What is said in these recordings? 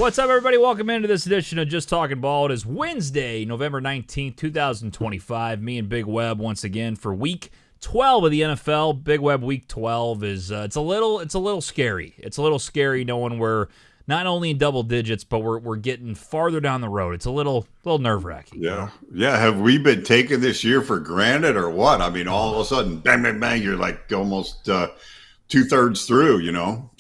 What's up, everybody? Welcome into this edition of Just Talking Ball. It is Wednesday, November 19th, 2025. Me and Big Web once again for Week 12 of the NFL. Big Web Week 12 is it's a little scary. It's a little scary knowing we're not only in double digits, but we're getting farther down the road. It's a little nerve-wracking. Yeah. Yeah. Have we been taking this year for granted or what? I mean, all of a sudden, bang, bang, bang, you're like almost 2/3 through, you know?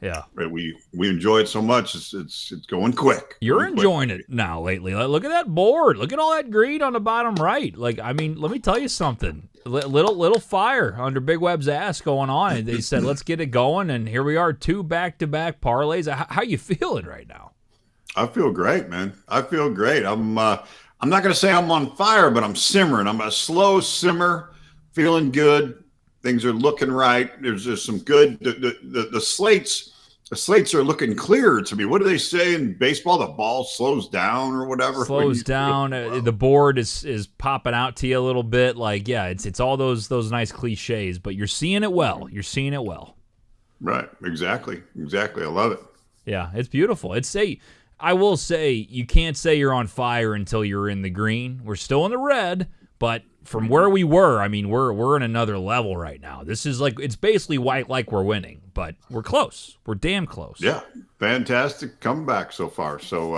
Yeah. We enjoy it so much. It's going quick. You're enjoying it now lately. Look at that board. Look at all that green on the bottom right. Like, I mean, let me tell you something. Little fire under Big Web's ass going on. And they said, let's get it going. And here we are, 2 back-to-back parlays. How you feeling right now? I feel great, man. I feel great. I'm not going to say I'm on fire, but I'm simmering. I'm a slow simmer, feeling good. Things are looking right. There's just some good. The slates are looking clearer to me. What do they say in baseball? The ball slows down or whatever. Slows down. The board is popping out to you a little bit. Like, yeah, it's all those nice cliches, but you're seeing it well. You're seeing it well. Right. Exactly. I love it. Yeah, it's beautiful. I will say you can't say you're on fire until you're in the green. We're still in the red, but from where we were, I mean, we're in another level right now. This is like, it's basically like we're winning, but we're close. We're damn close. Yeah, fantastic comeback so far. So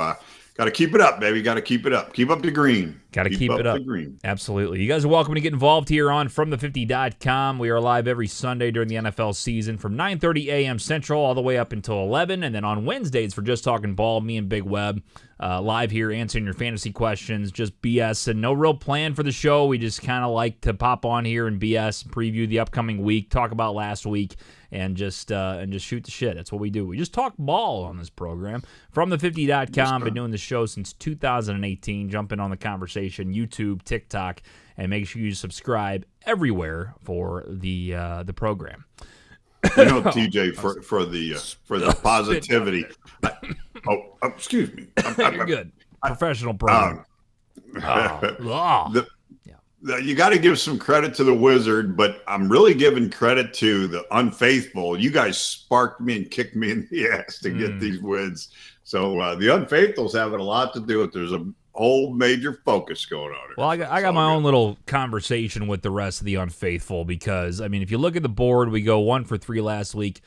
got to keep it up, baby. Got to keep it up. Keep up the green. Got to keep it up. Absolutely. You guys are welcome to get involved here on FromThe50.com. We are live every Sunday during the NFL season from 9:30 a.m. Central all the way up until 11. And then on Wednesdays for Just Talking Ball, me and Big Web live here answering your fantasy questions, just BS and no real plan for the show. We just kind of like to pop on here and BS, preview the upcoming week, talk about last week, and just shoot the shit. That's what we do. We just talk ball on this program. FromThe50.com, been doing the show since 2018. Jump in on the conversation, YouTube, TikTok, and make sure you subscribe everywhere for the program. You know, TJ, for the positivity. Excuse me. You're good. Professional program. You got to give some credit to the Wizard, but I'm really giving credit to the unfaithful. You guys sparked me and kicked me in the ass to get these wins. So the unfaithful's having a lot to do with. There's a whole major focus going on here. Well, I got my own little conversation with the rest of the unfaithful because, I mean, if you look at the board, we go 1 for 3 last week.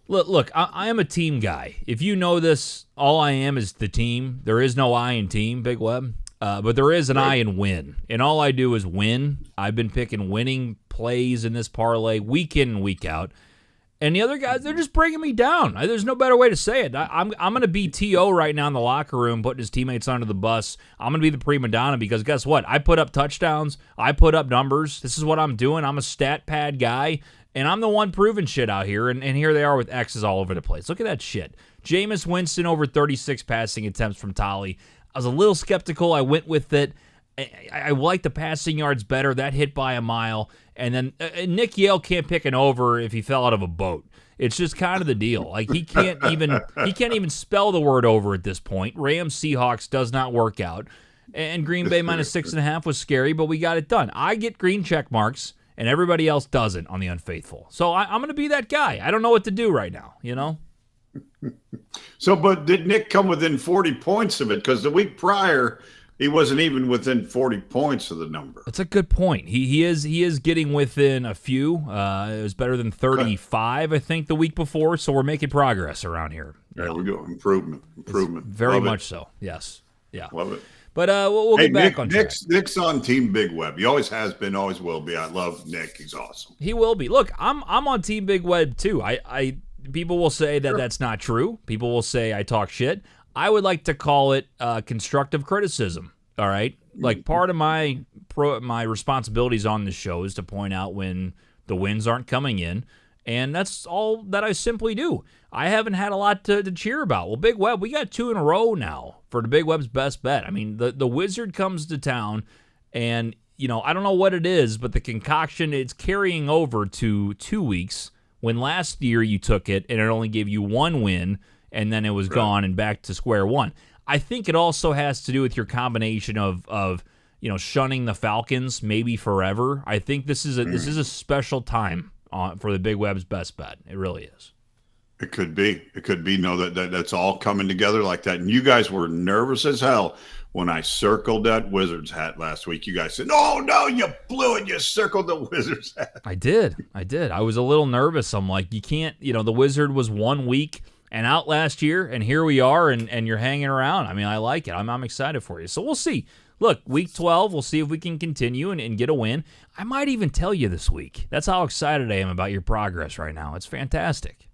Look, I am a team guy. If you know this, all I am is the team. There is no I in team, Big Web. But there is an I in win. And all I do is win. I've been picking winning plays in this parlay week in and week out. And the other guys, they're just bringing me down. There's no better way to say it. I'm going to be T.O. right now in the locker room, putting his teammates under the bus. I'm going to be the prima donna because guess what? I put up touchdowns. I put up numbers. This is what I'm doing. I'm a stat pad guy. And I'm the one proving shit out here, and here they are with X's all over the place. Look at that shit. Jameis Winston over 36 passing attempts from Tolly. I was a little skeptical. I went with it. I like the passing yards better. That hit by a mile. And then Nick Yale can't pick an over if he fell out of a boat. It's just kind of the deal. Like he can't even spell the word over at this point. Rams Seahawks does not work out. And Green Bay minus 6.5 was scary, but we got it done. I get green check marks. And everybody else doesn't on the unfaithful. So I'm going to be that guy. I don't know what to do right now, you know? So, but did Nick come within 40 points of it? Because the week prior, he wasn't even within 40 points of the number. That's a good point. He is getting within a few. It was better than 35, I think, the week before. So we're making progress around here. There we go. Improvement. Very much so. Yes. Yeah. Love it. But we'll get back on track. Nick's on Team Big Web. He always has been, always will be. I love Nick. He's awesome. He will be. Look, I'm on Team Big Web too. People will say that that's not true. People will say I talk shit. I would like to call it constructive criticism. All right, like part of my responsibilities on this show is to point out when the wins aren't coming in. And that's all that I simply do. I haven't had a lot to cheer about. Well, Big Web, we got 2 in a row now for the Big Web's best bet. I mean, the Wizard comes to town, and, you know, I don't know what it is, but the concoction, it's carrying over to 2 weeks when last year you took it, and it only gave you 1 win, and then it was gone and back to square one. I think it also has to do with your combination of you know, shunning the Falcons maybe forever. I think this is a special time for the Big Web's best bet. It really is. It could be. It could be. No, that's all coming together like that. And you guys were nervous as hell when I circled that Wizards hat last week. You guys said, "Oh no, you blew it. You circled the Wizards hat." I did. I was a little nervous. I'm like, you can't. The Wizard was 1 week and out last year, and here we are, and you're hanging around. I mean, I like it. I'm excited for you. So we'll see. Look, week 12, we'll see if we can continue and get a win. I might even tell you this week. That's how excited I am about your progress right now. It's fantastic.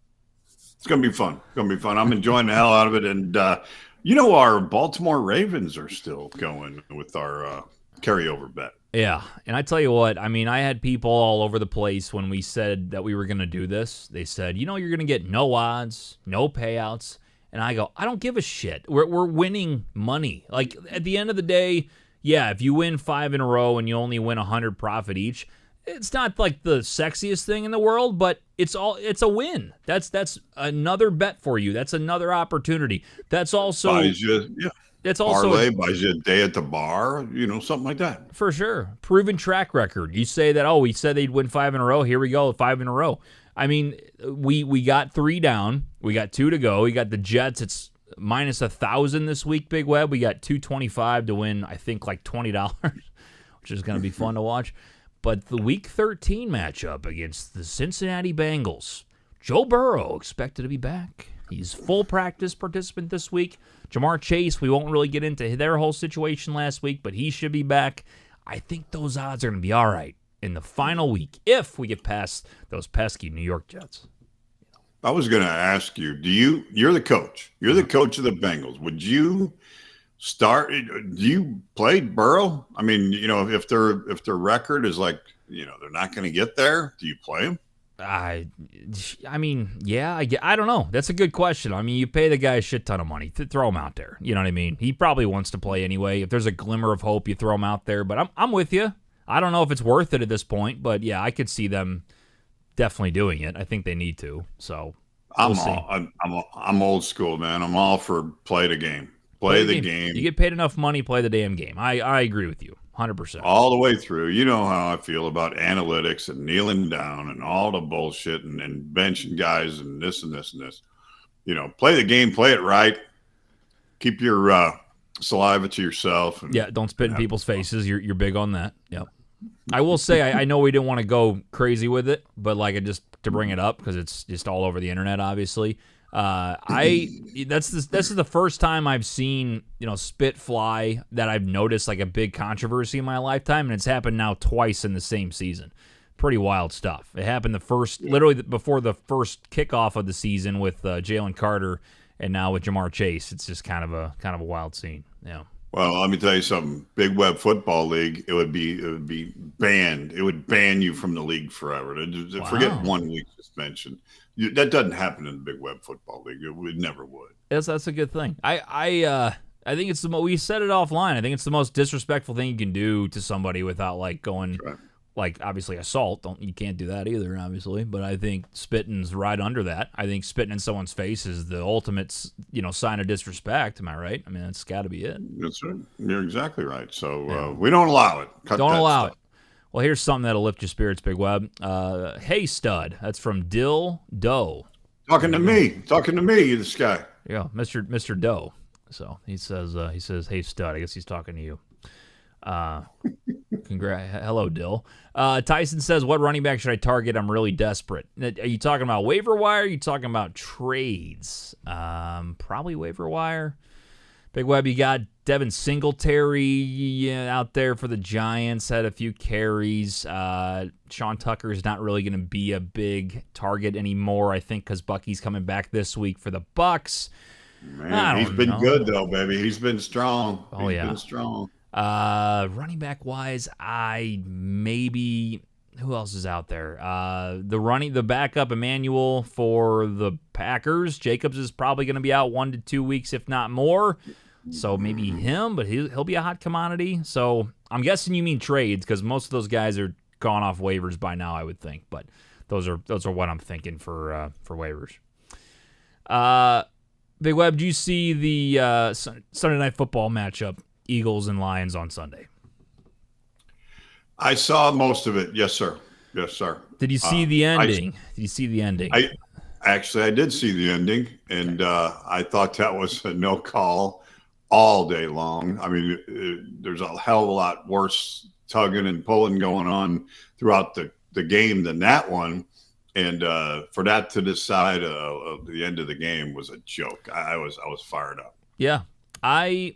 It's going to be fun. It's going to be fun. I'm enjoying the hell out of it. And, our Baltimore Ravens are still going with our carryover bet. Yeah, and I tell you what, I mean, I had people all over the place when we said that we were going to do this. They said, you're going to get no odds, no payouts. And I go, I don't give a shit. We're winning money. Like, at the end of the day, yeah, if you win 5 in a row and you only win 100 profit each, it's not like the sexiest thing in the world, but it's a win. That's another bet for you. That's another opportunity. That's also buys you, That's also parlay, buys you a day at the bar, something like that. For sure. Proven track record. You say that, we said they'd win 5 in a row. Here we go, 5 in a row. I mean, we got 3 down. We got 2 to go. We got the Jets. It's minus 1,000 this week, Big Web. We got 225 to win, I think, like $20, which is going to be fun to watch. But the Week 13 matchup against the Cincinnati Bengals, Joe Burrow expected to be back. He's full practice participant this week. Jamar Chase, we won't really get into their whole situation last week, but he should be back. I think those odds are going to be all right in the final week if we get past those pesky New York Jets. I was going to ask you, you're the coach. You're the coach of the Bengals. Would you do you play Burrow? I mean, if their record is like, they're not going to get there, do you play him? I mean, yeah, I don't know. That's a good question. I mean, you pay the guy a shit ton of money to throw him out there. You know what I mean? He probably wants to play anyway. If there's a glimmer of hope, you throw him out there. But I'm with you. I don't know if it's worth it at this point, but yeah, I could see them definitely doing it. I think they need to. So I'm old school, man. I'm all for play the game. Play the game. You get paid enough money, play the damn game. I agree with you 100%. All the way through. You know how I feel about analytics and kneeling down and all the bullshit and benching guys and this and this and this. Play the game, play it right. Keep your saliva to yourself. And don't spit in people's faces. You're big on that. Yep. I will say I know we didn't want to go crazy with it, but just to bring it up because it's just all over the internet, obviously. This is the first time I've seen spit fly that I've noticed like a big controversy in my lifetime, and it's happened now twice in the same season. Pretty wild stuff. It happened literally before the first kickoff of the season with Jalen Carter, and now with Jamar Chase. It's just kind of a wild scene. Yeah. Well, let me tell you something. Big Web Football League, it would be banned. It would ban you from the league forever. Wow. Forget 1 week suspension. That doesn't happen in the Big Web Football League. It never would. That's a good thing. I think it's we said it offline. I think it's the most disrespectful thing you can do to somebody without going obviously assault. You can't do that either, obviously. But I think spitting's right under that. I think spitting in someone's face is the ultimate sign of disrespect. Am I right? I mean, that's got to be it. That's right. You're exactly right. So we don't allow it. Don't allow it. Well, here's something that'll lift your spirits, Big Web. Hey, stud. That's from Dill Doe. Talking to me, this guy. Yeah, Mr. Doe. So he says, hey, stud. I guess he's talking to you. Hello, Dill. Tyson says, what running back should I target? I'm really desperate. Are you talking about waiver wire? Or are you talking about trades? Probably waiver wire. Big Web, you got Devin Singletary out there for the Giants, had a few carries. Sean Tucker is not really going to be a big target anymore, I think, because Bucky's coming back this week for the Bucks. Man, he's been good, though, baby. He's been strong. Oh, yeah. He's been strong. Running back-wise, who else is out there? The backup Emmanuel for the Packers. Jacobs is probably going to be out 1 to 2 weeks, if not more. So maybe him, but he'll be a hot commodity. So I'm guessing you mean trades because most of those guys are gone off waivers by now, I would think. But those are what I'm thinking for waivers. Big Web, do you see the Sunday Night Football matchup, Eagles and Lions on Sunday? I saw most of it. Yes, sir. Yes, sir. Did you see the ending? Did you see the ending? Actually, I did see the ending, and I thought that was a no call all day long. I mean, there's a hell of a lot worse tugging and pulling going on throughout the game than that one. And for that to decide the end of the game was a joke. I was fired up. Yeah, I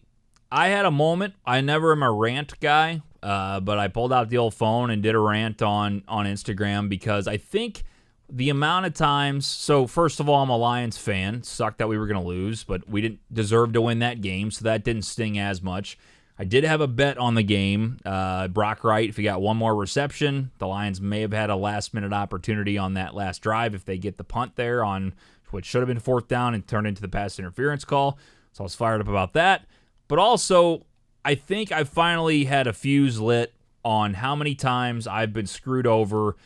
had a moment. I never am a rant guy, but I pulled out the old phone and did a rant on Instagram because I think the amount of times. So first of all, I'm a Lions fan. Sucked that we were going to lose, but we didn't deserve to win that game, so that didn't sting as much. I did have a bet on the game. Brock Wright, if he got one more reception, the Lions may have had a last-minute opportunity on that last drive if they get the punt there on what should have been fourth down and turned into the pass interference call. So I was fired up about that. But also, I think I finally had a fuse lit on how many times I've been screwed over.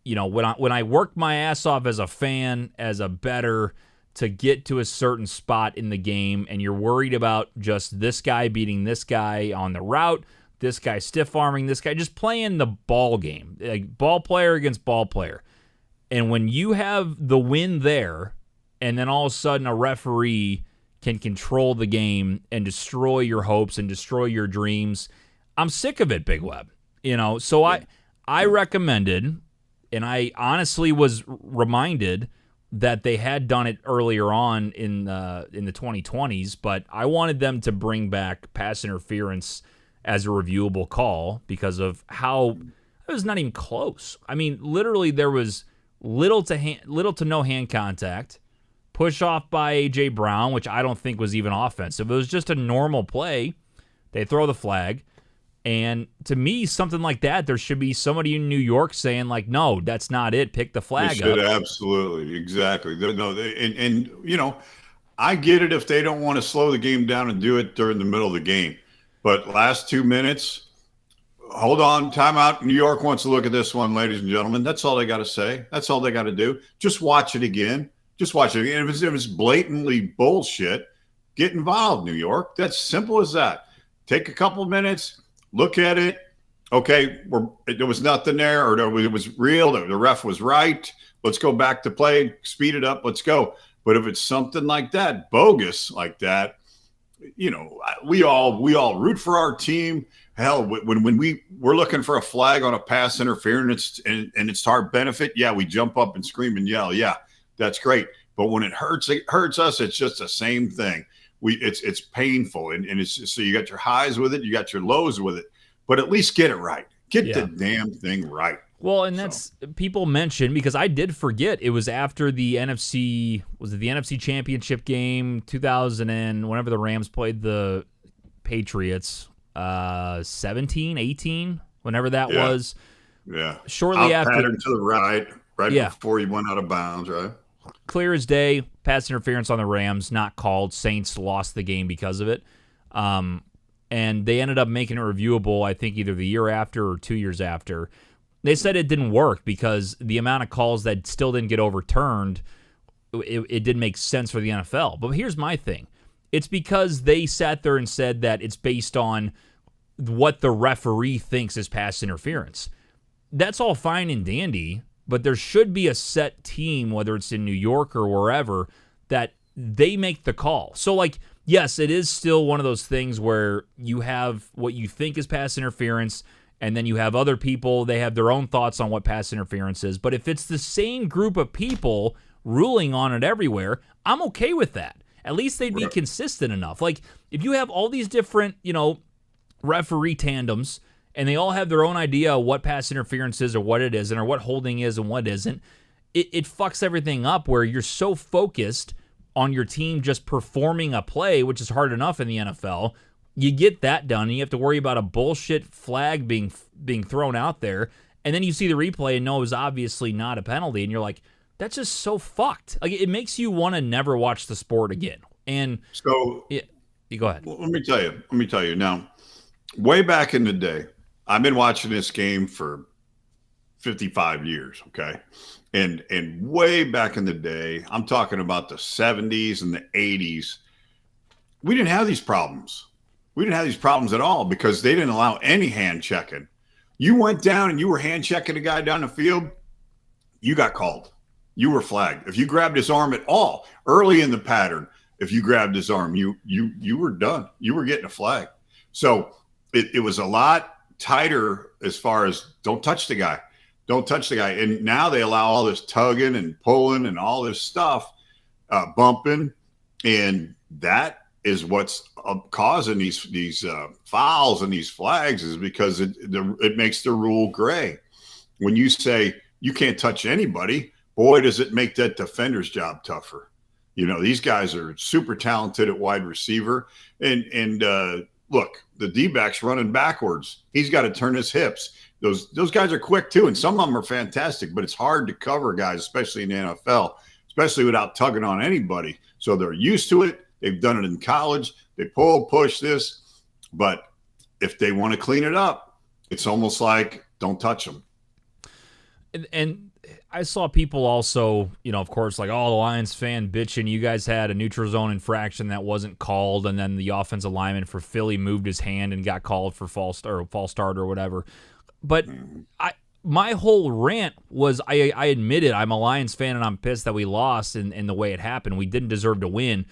You know, when I worked my ass off as a fan, as a bettor, to get to a certain spot in the game, and you're worried about just this guy beating this guy on the route, this guy stiff-arming this guy, just playing the ball game, like ball player against ball player. And when you have the win there, and then all of a sudden a referee can control the game and destroy your hopes and destroy your dreams, I'm sick of it, Big Web. You know, so I recommended, and I honestly was reminded that they had done it earlier on in the 2020s, but I wanted them to bring back pass interference as a reviewable call because of how it was not even close. I mean, literally there was little to no hand contact, push off by A.J. Brown, which I don't think was even offensive. It was just a normal play. They throw the flag. And to me, something like that, there should be somebody in New York saying, like, no, that's not it. Pick the flag They should, up. absolutely, exactly. And you know, I get it if they don't want to slow the game down and do it during the middle of the game. But last 2 minutes, hold on, timeout. New York wants to look at this one, ladies and gentlemen. That's all they got to say. That's all they got to do. Just watch it again. Just watch it again. If it's blatantly bullshit, get involved, New York. That's simple as that. Take a couple of minutes. Look at it. Okay, there was nothing there, or it was real. The ref was right. Let's go back to play. Speed it up. Let's go. But if it's something like that, bogus like that, you know, we all root for our team. Hell, when we're looking for a flag on a pass interference and it's to our benefit, yeah, we jump up and scream and yell. Yeah, that's great. But when it hurts us. It's just the same thing. It's painful, and it's so you got your highs with it, you got your lows with it, but at least get it right. Get the damn thing right. Well, and that's people mention, because I did forget, it was after the NFC, was it the NFC Championship game 2000 and whenever the Rams played the Patriots, 17, 18, whenever that was. Yeah. Shortly out after, pattern to the right before he went out of bounds, right? Clear as day, pass interference on the Rams, not called. Saints lost the game because of it. And they ended up making it reviewable, I think, either the year after or 2 years after. They said it didn't work because the amount of calls that still didn't get overturned, it didn't make sense for the NFL. But here's my thing. It's because they sat there and said that it's based on what the referee thinks is pass interference. That's all fine and dandy, but there should be a set team, whether it's in New York or wherever, that they make the call. So, like, yes, it is still one of those things where you have what you think is pass interference, and then you have other people, they have their own thoughts on what pass interference is. But if it's the same group of people ruling on it everywhere, I'm okay with that. At least they'd be consistent enough. Like, if you have all these different, referee tandems, and they all have their own idea of what pass interference is or what it isn't, or what holding is and what isn't, it fucks everything up where you're so focused on your team just performing a play, which is hard enough in the NFL. You get that done, and you have to worry about a bullshit flag being thrown out there, and then you see the replay and know it was obviously not a penalty, and you're like, that's just so fucked. Like, it makes you want to never watch the sport again. And so, you go ahead. Let me tell you. Now, way back in the day, I've been watching this game for 55 years, okay? And way back in the day, I'm talking about the 70s and the 80s, we didn't have these problems. We didn't have these problems at all because they didn't allow any hand checking. You went down and you were hand checking a guy down the field, you got called. you were flagged. If you grabbed his arm at all early in the pattern, if you grabbed his arm, you were done. You were getting a flag. So it was a lot tighter as far as don't touch the guy. Don't touch the guy. And now they allow all this tugging and pulling and all this stuff, bumping. And that is what's causing these fouls and these flags, is because it makes the rule gray. When you say you can't touch anybody, boy, does it make that defender's job tougher. You know, these guys are super talented at wide receiver. And look, the D-back's running backwards. He's got to turn his hips. Those guys are quick too, and some of them are fantastic, but it's hard to cover guys, especially in the NFL, especially without tugging on anybody. So they're used to it. They've done it in college. They pull, push this. But if they want to clean it up, it's almost like don't touch them. And I saw people also, you know, of course, like, oh, the Lions fan bitching. You guys had a neutral zone infraction that wasn't called, and then the offensive lineman for Philly moved his hand and got called for false start or whatever. But my whole rant was I admitted I'm a Lions fan and I'm pissed that we lost in the way it happened. We didn't deserve to win.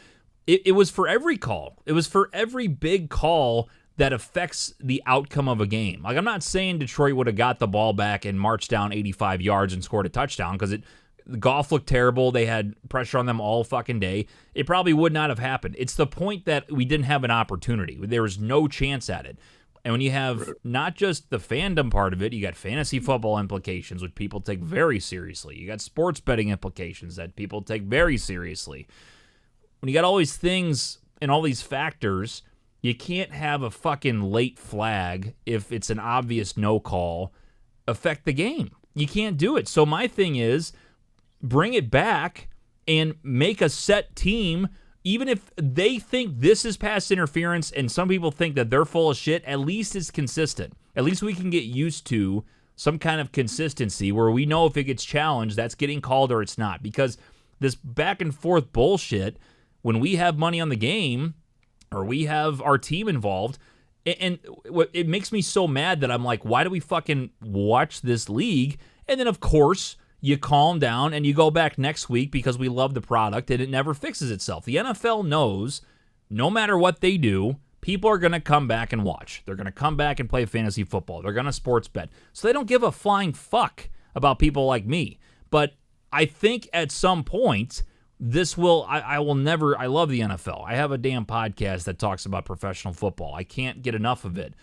It was for every call. It was for every big call that affects the outcome of a game. Like, I'm not saying Detroit would have got the ball back and marched down 85 yards and scored a touchdown, because the Goff looked terrible. They had pressure on them all fucking day. It probably would not have happened. It's the point that we didn't have an opportunity. There was no chance at it. And when you have not just the fandom part of it, you got fantasy football implications, which people take very seriously. You got sports betting implications that people take very seriously. When you got all these things and all these factors, you can't have a fucking late flag, if it's an obvious no call, affect the game. You can't do it. So my thing is, bring it back and make a set team. Even if they think this is pass interference and some people think that they're full of shit, at least it's consistent. At least we can get used to some kind of consistency where we know if it gets challenged, that's getting called or it's not. Because this back and forth bullshit, when we have money on the game or we have our team involved, and it makes me so mad that I'm like, why do we fucking watch this league? And then, of course, you calm down and you go back next week because we love the product, and it never fixes itself. The NFL knows no matter what they do, people are going to come back and watch. They're going to come back and play fantasy football. They're going to sports bet. So they don't give a flying fuck about people like me. But I think at some point, this will, I will never, I love the NFL. I have a damn podcast that talks about professional football. I can't get enough of it.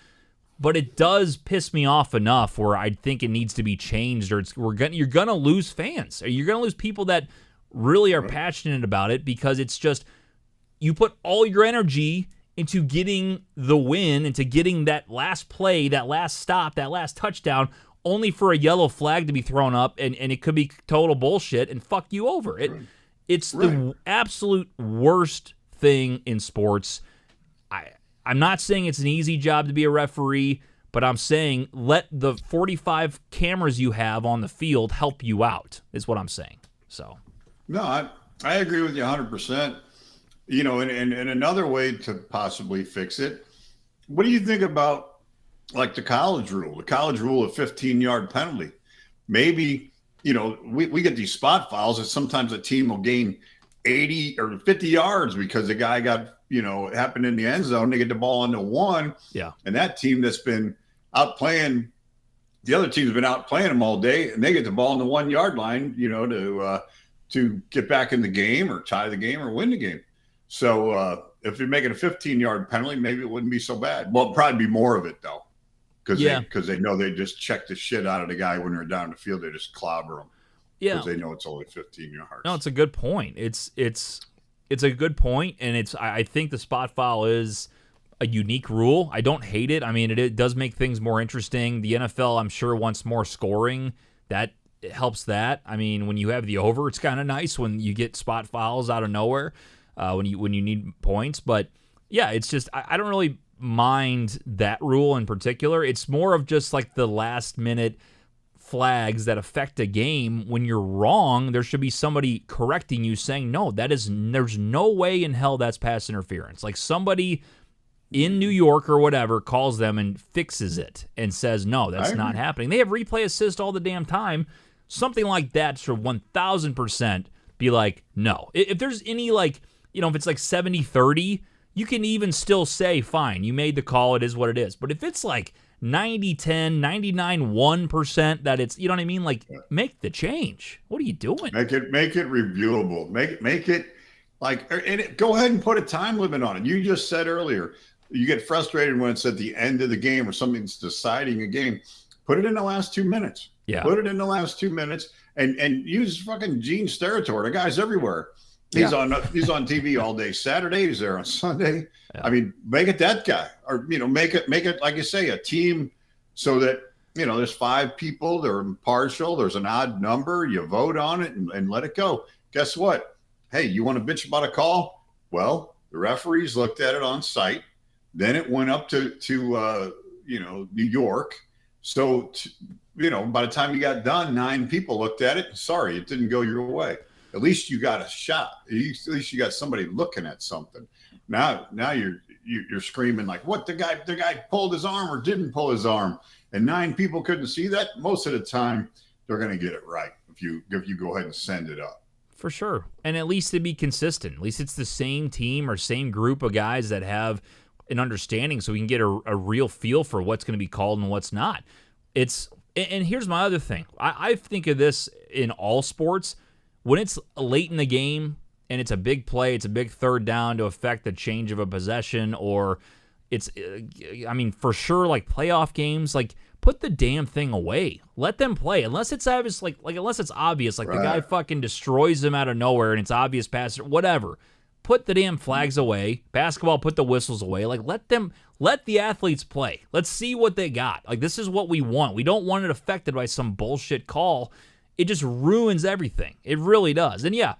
But it does piss me off enough where I think it needs to be changed, or you're going to lose fans. Or you're going to lose people that really are passionate about it, because it's just, you put all your energy into getting the win, into getting that last play, that last stop, that last touchdown, only for a yellow flag to be thrown up, and it could be total bullshit and fuck you over. It's the absolute worst thing in sports. I'm not saying it's an easy job to be a referee, but I'm saying let the 45 cameras you have on the field help you out, is what I'm saying. So, no, I agree with you 100%. You know, and another way to possibly fix it, what do you think about like the college rule? The college rule of 15-yard penalty. Maybe, you know, we get these spot fouls that sometimes a team will gain 80 or 50 yards because the guy got, you know, it happened in the end zone. They get the ball into one. Yeah. And that team that's been out playing, the other team's been out playing them all day, and they get the ball on the 1 yard line, you know, to get back in the game or tie the game or win the game. So if you're making a 15-yard penalty, maybe it wouldn't be so bad. Well, it'd probably be more of it though. Because they know they just check the shit out of the guy when they're down the field. They just clobber him. Yeah, because they know it's only 15 yards. No, it's a good point. It's a good point, and I think the spot foul is a unique rule. I don't hate it. I mean, it does make things more interesting. The NFL, I'm sure, wants more scoring. That helps that. I mean, when you have the over, it's kind of nice when you get spot fouls out of nowhere when you need points. But yeah, it's just I don't really mind that rule in particular. It's more of just like the last minute flags that affect a game. When you're wrong, there should be somebody correcting you, saying, no, there's no way in hell that's pass interference. Like somebody in New York or whatever calls them and fixes it and says, no, that's not happening. They have replay assist all the damn time. something like that should 1,000% be like, no. If there's any, like, if it's like 70-30, you can even still say, fine, you made the call, it is what it is. But if it's like 90-10, 99-1% that it's, you know what I mean? Like, make the change. What are you doing? Make it reviewable. Make it like, and go ahead and put a time limit on it. You just said earlier, you get frustrated when it's at the end of the game or something's deciding a game. Put it in the last 2 minutes. Yeah. Put it in the last 2 minutes and use fucking Gene Steratore. The guy's everywhere. He's on TV all day Saturday. He's there on Sunday. Yeah. I mean, make it that guy, or make it like you say, a team, so that there's 5 people. They're impartial. There's an odd number. You vote on it and let it go. Guess what? Hey, you want to bitch about a call? Well, the referees looked at it on site. Then it went up to New York. So by the time you got done, 9 people looked at it. Sorry, it didn't go your way. At least you got a shot. At least you got somebody looking at something. Now you're screaming like, what, the guy pulled his arm or didn't pull his arm, and 9 people couldn't see that. Most of the time, they're going to get it right if you go ahead and send it up. For sure, and at least to be consistent. At least it's the same team or same group of guys that have an understanding, so we can get a real feel for what's going to be called and what's not. And here's my other thing. I think of this in all sports. When it's late in the game and it's a big play, it's a big third down to affect the change of a possession, or it's, for sure, like playoff games, like put the damn thing away. Let them play. Unless it's obvious, unless it's obvious, like right. The guy fucking destroys them out of nowhere and it's obvious pass, whatever. Put the damn flags away. Basketball, put the whistles away. Like, let the athletes play. Let's see what they got. Like, this is what we want. We don't want it affected by some bullshit call. It just ruins everything. It really does. And yeah,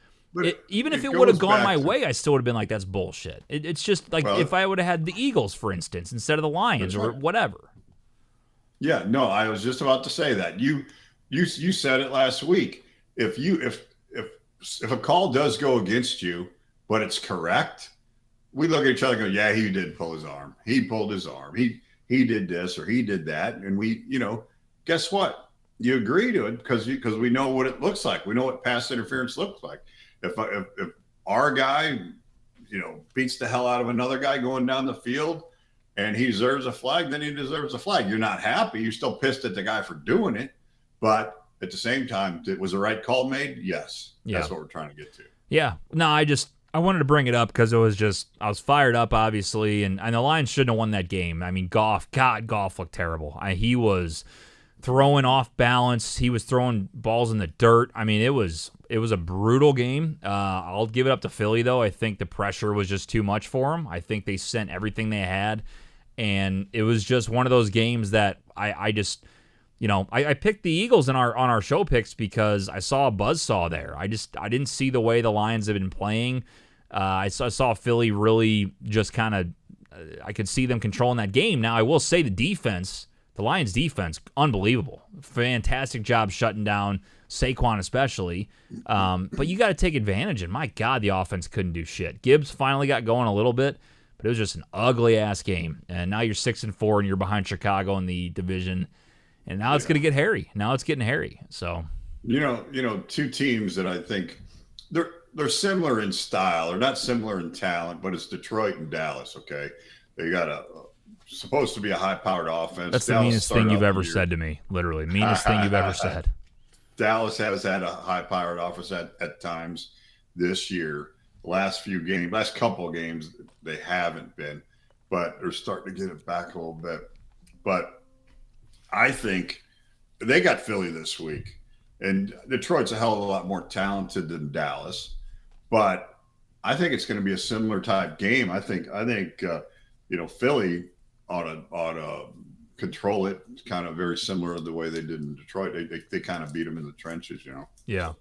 even if it would have gone my way, I still would have been like, that's bullshit. It's just like, if I would have had the Eagles, for instance, instead of the Lions or whatever. Yeah, no, I was just about to say that. You said it last week. If a call does go against you, but it's correct, we look at each other and go, yeah, he did pull his arm. He pulled his arm. He did this or he did that. And we, guess what? You agree to it because we know what it looks like. We know what pass interference looks like. If our guy, beats the hell out of another guy going down the field and he deserves a flag, then he deserves a flag. You're not happy. You're still pissed at the guy for doing it. But at the same time, was the right call made? Yes. Yeah. That's what we're trying to get to. Yeah. No, I wanted to bring it up because I was fired up, obviously, and the Lions shouldn't have won that game. I mean, Goff looked terrible. He was throwing off balance. He was throwing balls in the dirt. I mean, it was a brutal game. I'll give it up to Philly, though. I think the pressure was just too much for them. I think they sent everything they had, and it was just one of those games that I picked the Eagles on our show picks because I saw a buzzsaw there. I didn't see the way the Lions have been playing. I saw Philly really just kind of, I could see them controlling that game. Now, I will say the Lions defense, unbelievable. Fantastic job shutting down Saquon especially. But you got to take advantage, and my God, the offense couldn't do shit. Gibbs finally got going a little bit, but it was just an ugly-ass game. And now you're 6-4, and you're behind Chicago in the division. And now it's going to get hairy. Now it's getting hairy. So, two teams that I think they're similar in style. They're not similar in talent, but it's Detroit and Dallas. Okay, they got supposed to be a high-powered offense. That's the meanest thing you've ever said to me. Literally, meanest thing you've ever said. Dallas has had a high-powered offense at times this year. Last couple of games, they haven't been, but they're starting to get it back a little bit. But I think they got Philly this week, and Detroit's a hell of a lot more talented than Dallas. But I think it's going to be a similar type game. I think Philly ought to control it, kind of very similar to the way they did in Detroit. They kind of beat them in the trenches, Yeah.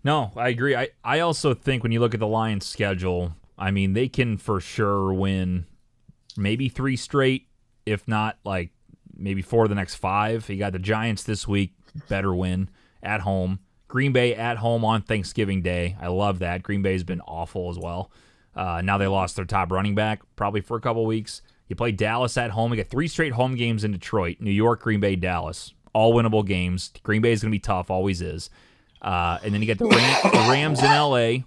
No, I agree. I also think when you look at the Lions' schedule, I mean, they can for sure win maybe 3 straight, if not like maybe 4 of the next 5. You got the Giants this week, better win at home. Green Bay at home on Thanksgiving Day. I love that. Green Bay's been awful as well. Now they lost their top running back probably for a couple weeks. You play Dallas at home. You got 3 straight home games in Detroit, New York, Green Bay, Dallas. all winnable games. Green Bay is going to be tough, always is. And then you get the Rams in L.A.,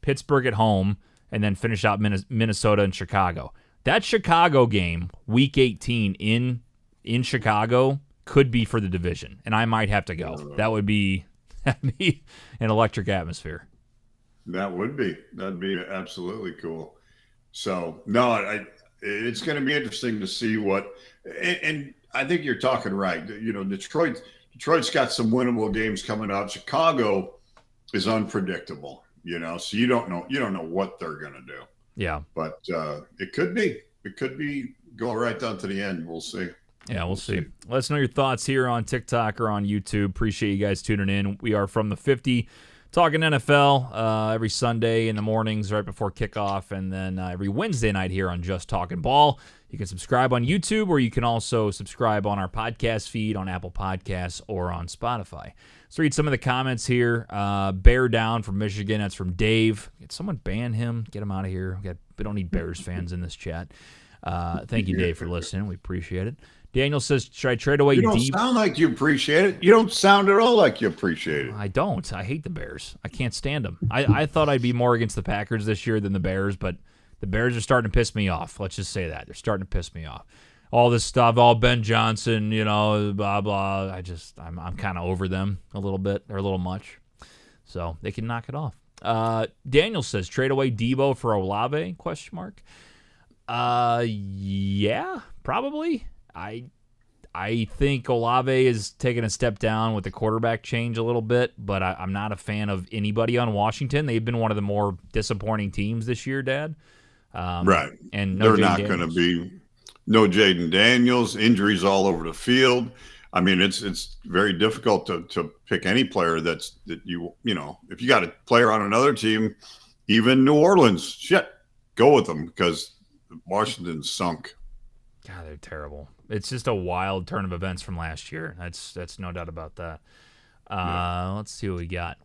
Pittsburgh at home, and then finish out Minnesota and Chicago. That Chicago game, Week 18 in Chicago, could be for the division, and I might have to go. That'd be an electric atmosphere. That'd be absolutely cool. So no, it's going to be interesting to see what, and I think you're talking right. You know, Detroit's got some winnable games coming up. Chicago is unpredictable, you know, so you don't know what they're going to do. Yeah. But it could be going right down to the end. We'll see. Yeah, we'll see. Let us know your thoughts here on TikTok or on YouTube. Appreciate you guys tuning in. We are from the 50, talking NFL every Sunday in the mornings right before kickoff, and then every Wednesday night here on Just Talkin' Ball. You can subscribe on YouTube, or you can also subscribe on our podcast feed on Apple Podcasts or on Spotify. Let's read some of the comments here. Bear Down from Michigan. That's from Dave. Can someone ban him? Get him out of here. We don't need Bears fans in this chat. Thank you, Dave, for listening. We appreciate it. Daniel says, should I trade away You don't sound like you appreciate it. You don't sound at all like you appreciate it. I don't. I hate the Bears. I can't stand them. I thought I'd be more against the Packers this year than the Bears, but the Bears are starting to piss me off. Let's just say that. They're starting to piss me off. All this stuff, all Ben Johnson, you know, blah, blah. I'm kind of over them a little bit. They're a little much. So they can knock it off. Daniel says, trade away Debo for Olave, ? Yeah, probably. I think Olave is taking a step down with the quarterback change a little bit, but I'm not a fan of anybody on Washington. They've been one of the more disappointing teams this year, Dad. Right. And they're not going to be no Jaden Daniels, injuries all over the field. I mean, it's very difficult to pick any player that you know, if you got a player on another team, even New Orleans, shit, go with them because Washington sunk. God, they're terrible. It's just a wild turn of events from last year. That's no doubt about that. Let's see what we got.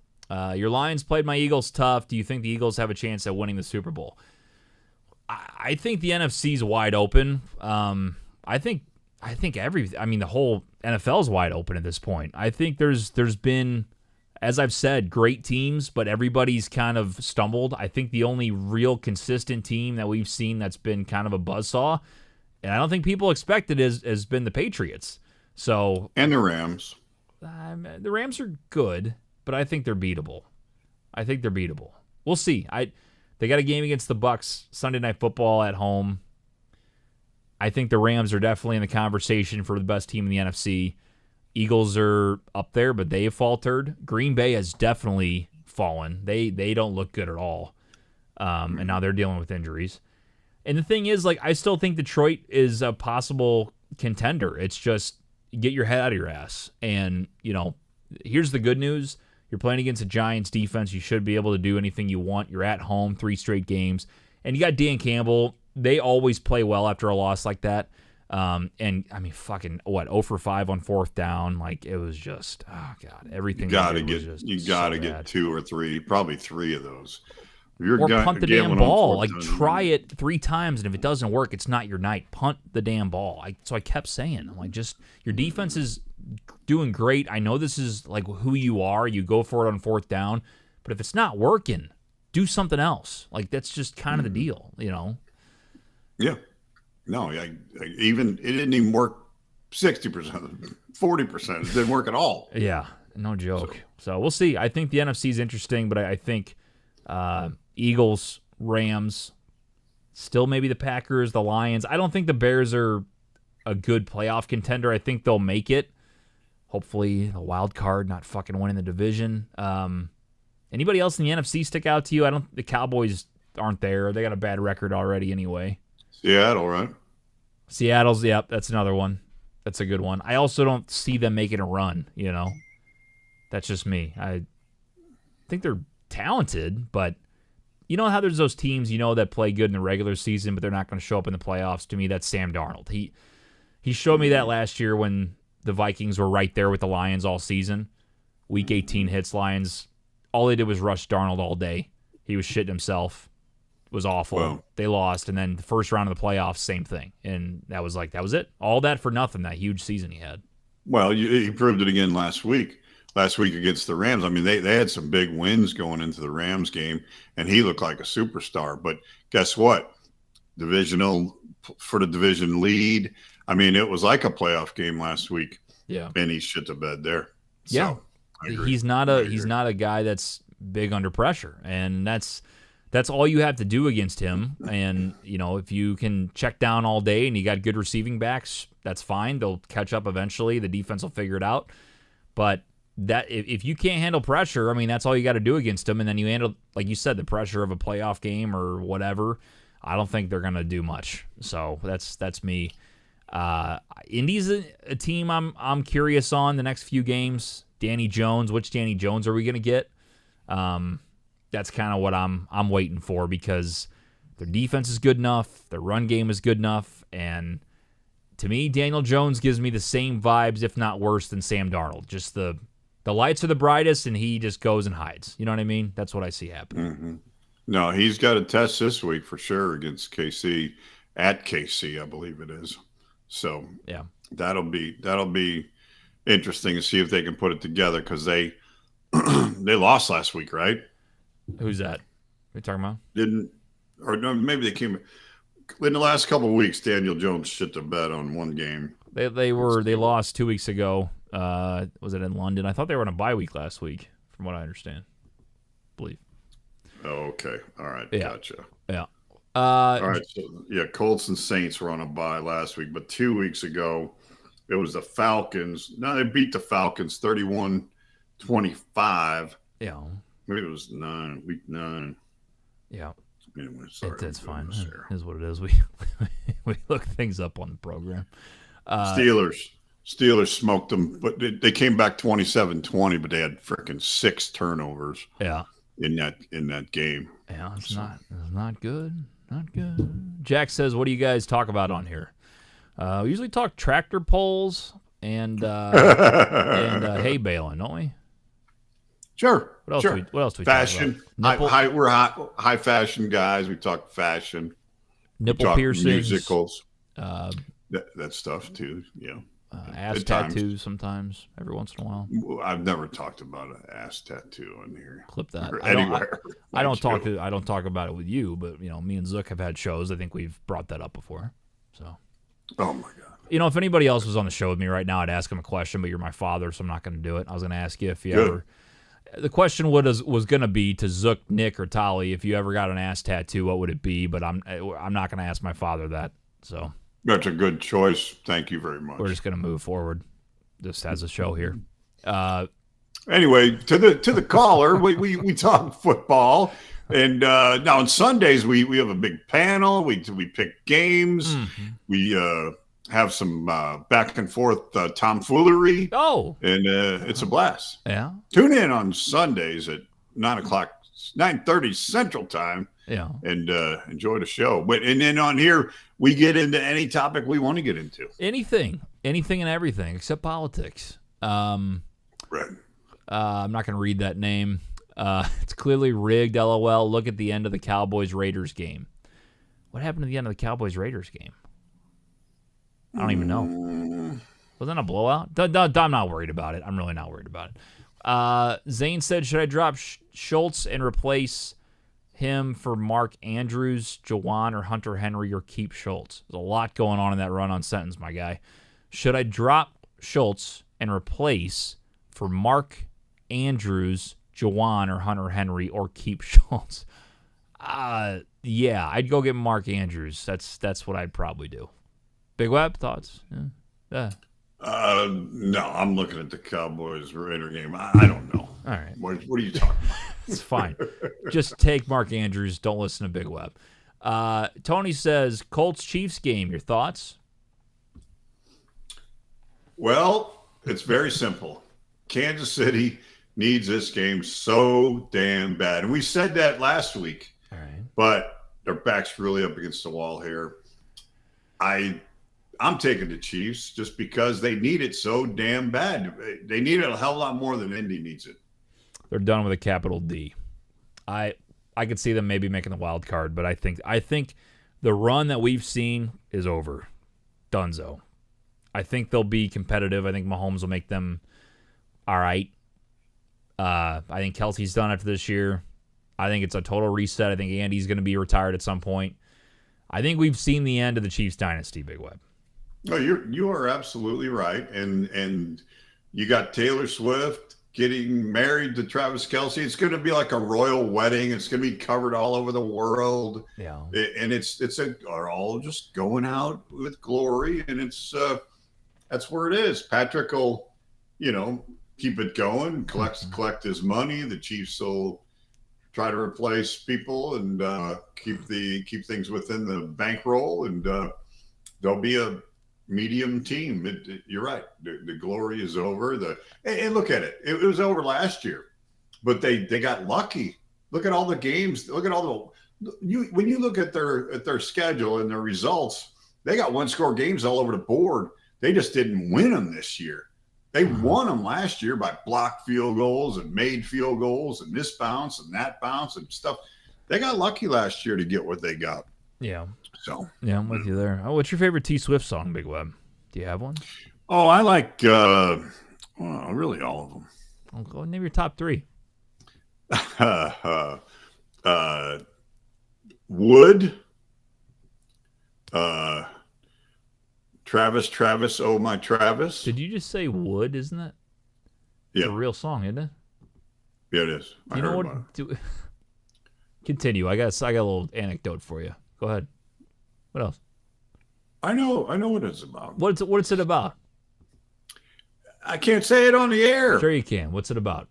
Your Lions played my Eagles tough. Do you think the Eagles have a chance at winning the Super Bowl? I think the NFC's wide open. I think the whole NFL is wide open at this point. I think there's been, as I've said, great teams, but everybody's kind of stumbled. I think the only real consistent team that we've seen that's been kind of a buzzsaw, and I don't think people expected has been the Patriots. So and the Rams. The Rams are good, but I think they're beatable. We'll see. They got a game against the Bucs Sunday Night Football at home. I think the Rams are definitely in the conversation for the best team in the NFC. Eagles are up there, but they have faltered. Green Bay has definitely fallen. They don't look good at all. And now they're dealing with injuries. And the thing is, like, I still think Detroit is a possible contender. It's just get your head out of your ass. And, you know, here's the good news. You're playing against a Giants defense. You should be able to do anything you want. You're at home 3 straight games. And you got Dan Campbell. They always play well after a loss like that. And, I mean, 0 for 5 on 4th down. Like, it was just, oh, God, everything. You got to get 2 or 3, probably 3 of those. Or punt the damn ball. Like, try it 3 times, and if it doesn't work, it's not your night. Punt the damn ball. So I kept saying, I'm like, just your defense is doing great. I know this is like who you are. You go for it on 4th down, but if it's not working, do something else. Like, that's just kind of the deal, you know? Yeah. No, it didn't even work 60%, 40%. It didn't work at all. Yeah, no joke. So we'll see. I think the NFC is interesting, but I think Eagles, Rams, still maybe the Packers, the Lions. I don't think the Bears are a good playoff contender. I think they'll make it. Hopefully, a wild card, not fucking winning the division. Anybody else in the NFC stick out to you? The Cowboys aren't there. They got a bad record already anyway. Seattle, right? Seattle's, yep, that's another one. That's a good one. I also don't see them making a run, you know. That's just me. I think they're talented, but you know how there's those teams, you know, that play good in the regular season, but they're not going to show up in the playoffs? To me, that's Sam Darnold. He showed me that last year when the Vikings were right there with the Lions all season. Week 18 hits Lions. All they did was rush Darnold all day. He was shitting himself. It was awful. Wow. They lost, and then the first round of the playoffs, same thing. And that was it. All that for nothing, that huge season he had. Well, he proved it again last week. Last week against the Rams. I mean, they had some big wins going into the Rams game, and he looked like a superstar. But guess what? Divisional for the division lead. I mean, it was like a playoff game last week. Yeah. And he shit the bed there. Yeah. So, I agree. He's not a guy that's big under pressure, and that's all you have to do against him. And if you can check down all day and you got good receiving backs, that's fine. They'll catch up eventually. The defense will figure it out. But that if you can't handle pressure, I mean, that's all you got to do against him. And then you handle, like you said, the pressure of a playoff game or whatever. I don't think they're gonna do much. So that's me. Indy's a team I'm curious on the next few games. Danny Jones, which Danny Jones are we gonna get? That's kind of what I'm waiting for, because their defense is good enough, their run game is good enough, and to me, Daniel Jones gives me the same vibes, if not worse, than Sam Darnold. Just the lights are the brightest, and he just goes and hides. You know what I mean? That's what I see happening. Mm-hmm. No, he's got a test this week for sure against KC, at KC, I believe it is. So yeah, that'll be interesting to see if they can put it together, because they they lost last week, right? Who's that? What are you talking about? Didn't, or no, maybe they came in the last couple of weeks. Daniel Jones shit the bed on one game. They lost 2 weeks ago. Was it in London? I thought they were on a bye week last week, from what I understand. Believe. Oh, okay. All right. Yeah. Gotcha. Yeah. All right. So, yeah, Colts and Saints were on a bye last week, but 2 weeks ago, it was the Falcons. No, they beat the Falcons 31-25. Yeah. Maybe it was week 9. Yeah. Anyway, sorry. It's fine. It is what it is. We look things up on the program. Steelers smoked them, but they came back 27-20, but they had freaking 6 turnovers. Yeah. In that game. Yeah, it's not good. Not good. Jack says, "What do you guys talk about on here?" We usually talk tractor poles and hay baling, don't we? Sure. What else? Sure. What else do we fashion? Talk about? We're high fashion guys. We talk fashion. Nipple piercings, musicals, that stuff too. Yeah. Ass tattoos sometimes, every once in a while. I've never talked about an ass tattoo on here. Clip that. Anywhere. I don't talk about it with you, but me and Zook have had shows. I think we've brought that up before. So. Oh my God. If anybody else was on the show with me right now, I'd ask him a question, but you're my father, so I'm not going to do it. I was going to ask you if you ever. The question was going to be to Zook, Nick, or Tali, if you ever got an ass tattoo, what would it be? But I'm not going to ask my father that. So. That's a good choice. Thank you very much. We're just going to move forward, just as a show here. Anyway, to the caller, we talk football, and now on Sundays we have a big panel. We pick games. Mm-hmm. We have some back and forth tomfoolery. Oh, and it's a blast. Yeah. Tune in on Sundays at 9:30 Central Time. Yeah. And enjoy the show. And then on here, we get into any topic we want to get into. Anything and everything except politics. Right. I'm not going to read that name. It's clearly rigged, LOL. Look at the end of the Cowboys-Raiders game. What happened at the end of the Cowboys-Raiders game? I don't even know. Wasn't that a blowout? I'm not worried about it. I'm really not worried about it. Zane said, should I drop Schultz and replace him for Mark Andrews, Jawan, or Hunter Henry, or keep Schultz? There's a lot going on in that run-on sentence, my guy. Should I drop Schultz and replace for Mark Andrews, Jawan, or Hunter Henry, or keep Schultz? Yeah, I'd go get Mark Andrews. That's what I'd probably do. Big Web, thoughts? Yeah. No, I'm looking at the Cowboys Raider game. I don't know. All right. What are you talking about? It's fine. Just take Mark Andrews. Don't listen to Big Web. Tony says, Colts-Chiefs game. Your thoughts? Well, it's very simple. Kansas City needs this game so damn bad. And we said that last week. All right. But their back's really up against the wall here. I'm taking the Chiefs just because they need it so damn bad. They need it a hell of a lot more than Indy needs it. They're done with a capital D. I could see them maybe making the wild card, but I think the run that we've seen is over. Dunzo. I think they'll be competitive. I think Mahomes will make them all right. I think Kelsey's done after this year. I think it's a total reset. I think Andy's going to be retired at some point. I think we've seen the end of the Chiefs dynasty, Big Web. No, you are absolutely right. And you got Taylor Swift getting married to Travis Kelce. It's going to be like a royal wedding. It's going to be covered all over the world. Yeah. And are all just going out with glory. And that's where it is. Patrick will, keep it going, collect his money. The Chiefs will try to replace people and keep things within the bankroll, and there'll be a medium team. You're right. The glory is over. And look at it. It was over last year, but they got lucky. Look at all the games. Look at all when you look at their schedule and their results, they got one-score games all over the board. They just didn't win them this year. They won them last year by blocked field goals and made field goals and this bounce and that bounce and stuff. They got lucky last year to get what they got. Yeah. So yeah, I'm with you there. Oh, what's your favorite T Swift song, Big Web? Do you have one? Oh, I like really all of them. I'll go name your top 3. Wood. Travis, oh my Travis. Did you just say Wood? Isn't it? Yeah, it's a real song, isn't it? Yeah, it is. You know what? Continue. I got a little anecdote for you. Go ahead. What else? I know what it's about. What's it about? I can't say it on the air. Sure you can. What's it about?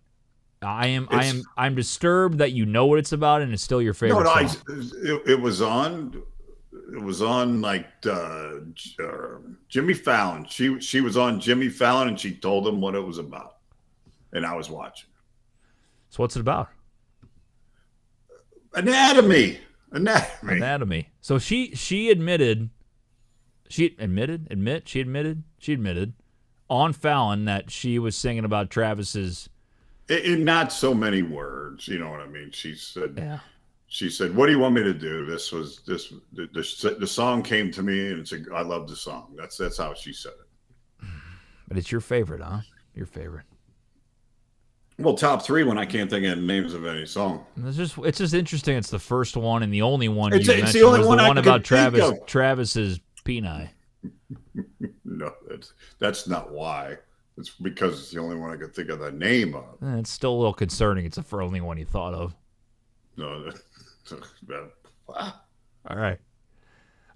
I'm disturbed that you know what it's about and it's still your favorite song. It was on. It was on like Jimmy Fallon. She was on Jimmy Fallon and she told him what it was about, and I was watching. So what's it about? Anatomy. So she admitted on Fallon that she was singing about Travis's. In not so many words, you know what I mean. She said. Yeah. She said, "What do you want me to do?" The song came to me, and I love the song. That's how she said it. But it's your favorite, huh? Your favorite. Well, top 3 when I can't think of names of any song. It's just interesting. It's the first one and the only one it's mentioned the only was one the one about think Travis's penile. No, that's not why. It's because it's the only one I could think of the name of. It's still a little concerning. It's the only one you thought of. No. All right.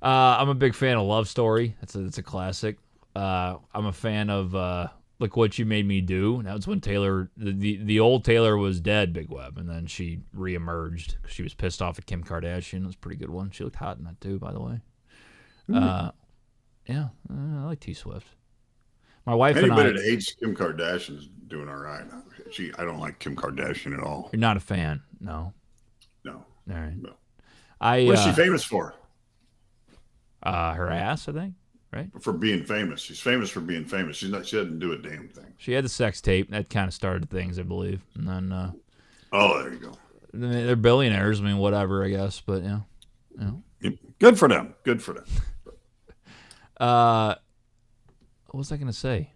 I'm a big fan of Love Story. It's a classic. I'm a fan of Look What You Made Me Do. That was when Taylor, the old Taylor was dead, Big Web, and then she reemerged because she was pissed off at Kim Kardashian. It was a pretty good one. She looked hot in that too, by the way. Yeah, I like T Swift. My wife Anybody that hates Kim Kardashian is doing all right. I don't like Kim Kardashian at all. You're not a fan, no. No. All right. No. What's she famous for? Her ass, I think, right? For being famous. She's famous for being famous. She doesn't do a damn thing. She had the sex tape. That kind of started things, I believe. And then there you go. They're billionaires. I mean, whatever, I guess. But yeah. Good for them. Good for them. What was I going to say?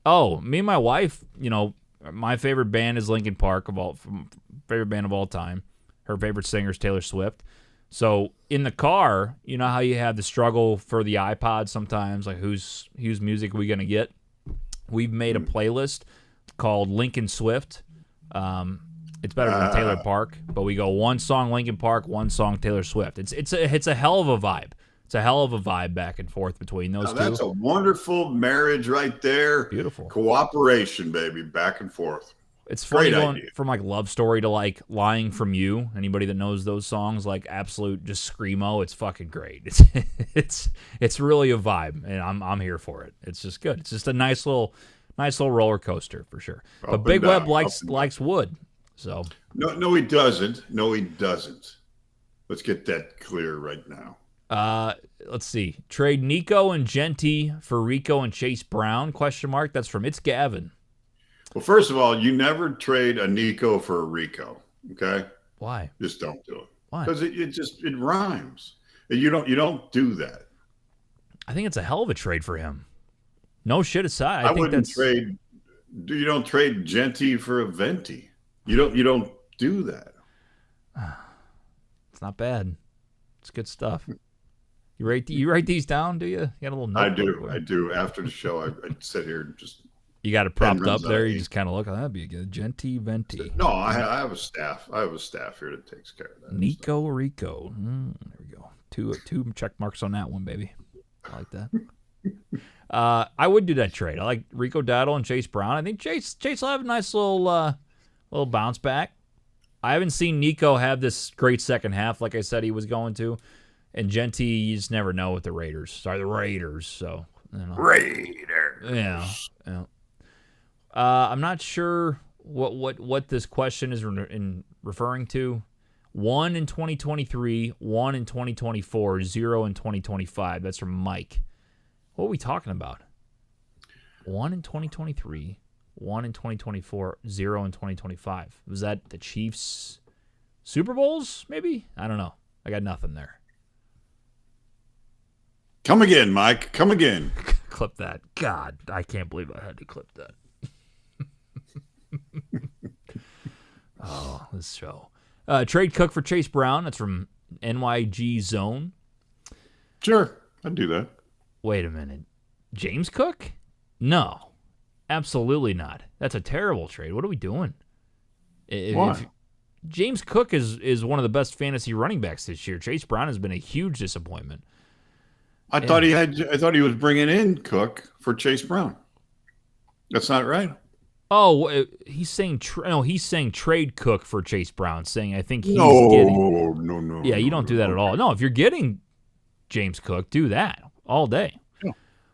Oh, me and my wife, my favorite band is Linkin Park, favorite band of all time. Her favorite singer is Taylor Swift. So in the car, you know how you have the struggle for the iPod sometimes, like whose music are we going to get? We've made a playlist called Linkin Swift. It's better than Taylor Park, but we go one song Linkin Park, one song Taylor Swift. It's a hell of a vibe. It's a hell of a vibe back and forth between those two. That's a wonderful marriage right there. Beautiful. Cooperation, baby, back and forth. It's funny going from like Love Story to like Lying From You. Anybody that knows those songs, like absolute just screamo, it's fucking great. It's really a vibe, and I'm here for it. It's just good. It's just a nice little roller coaster for sure. But Big Web likes Wood. So no, he doesn't. No, he doesn't. Let's get that clear right now. Let's see. Trade Nico and Genty for Rico and Chase Brown? ? That's from It's Gavin. Well, first of all, you never trade a Nico for a Rico. Okay. Why? Just don't do it. Why? Because it rhymes. You don't do that. I think it's a hell of a trade for him. No shit aside, I I think wouldn't that's trade. You don't trade Genty for a Venti. You don't do that. it's not bad. It's good stuff. You write these down, do you? You got a little I notebook? do. I do. After the show, I sit here and just You got it pen propped up runs out of there. You ink. just kind of look. Oh, that'd be a good Genti Venti. No, I have a staff. I have a staff here that takes care of that. Nico Rico. There we go. Two check marks on that one, baby. I like that. I would do that trade. I like Rico Dowdle and Chase Brown. I think Chase will have a nice little bounce back. I haven't seen Nico have this great second half like I said he was going to. And Genti, you just never know with the Raiders. Sorry, the Raiders. So, Raiders. Yeah. I'm not sure what this question is referring to. 1 in 2023, 1 in 2024, 0 in 2025. That's from Mike. What are we talking about? 1 in 2023, 1 in 2024, 0 in 2025. Was that the Chiefs Super Bowls, maybe? I don't know. I got nothing there. Come again, Mike. Come again. Clip that. God, I can't believe I had to clip that. Oh, this show. Trade Cook for Chase Brown. That's from NYG Zone. Sure, I'd do that. Wait a minute. James Cook? No. Absolutely not. That's a terrible trade. What are we doing? Why? James Cook is one of the best fantasy running backs this year. Chase Brown has been a huge disappointment. I thought he was bringing in Cook for Chase Brown. That's not right. Oh, he's saying he's saying trade Cook for Chase Brown. Saying I think he's No. getting. Yeah, you don't do that at all. No, if you're getting James Cook, do that all day.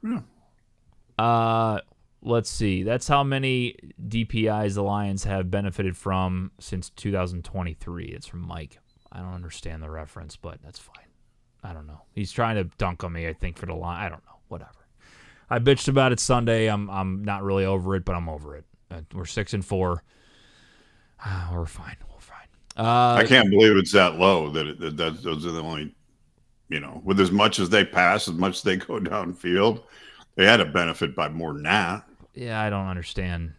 Yeah. Let's see. That's how many DPIs the Lions have benefited from since 2023. It's from Mike. I don't understand the reference, but that's fine. I don't know. He's trying to dunk on me, I think, for the line. I don't know. Whatever. I bitched about it Sunday. I'm not really over it, but I'm over it. We're 6-4. We're fine. We're fine. I can't believe it's that low. That those are the only, with as much as they pass, as much as they go downfield, they had a benefit by more than that. Yeah, I don't understand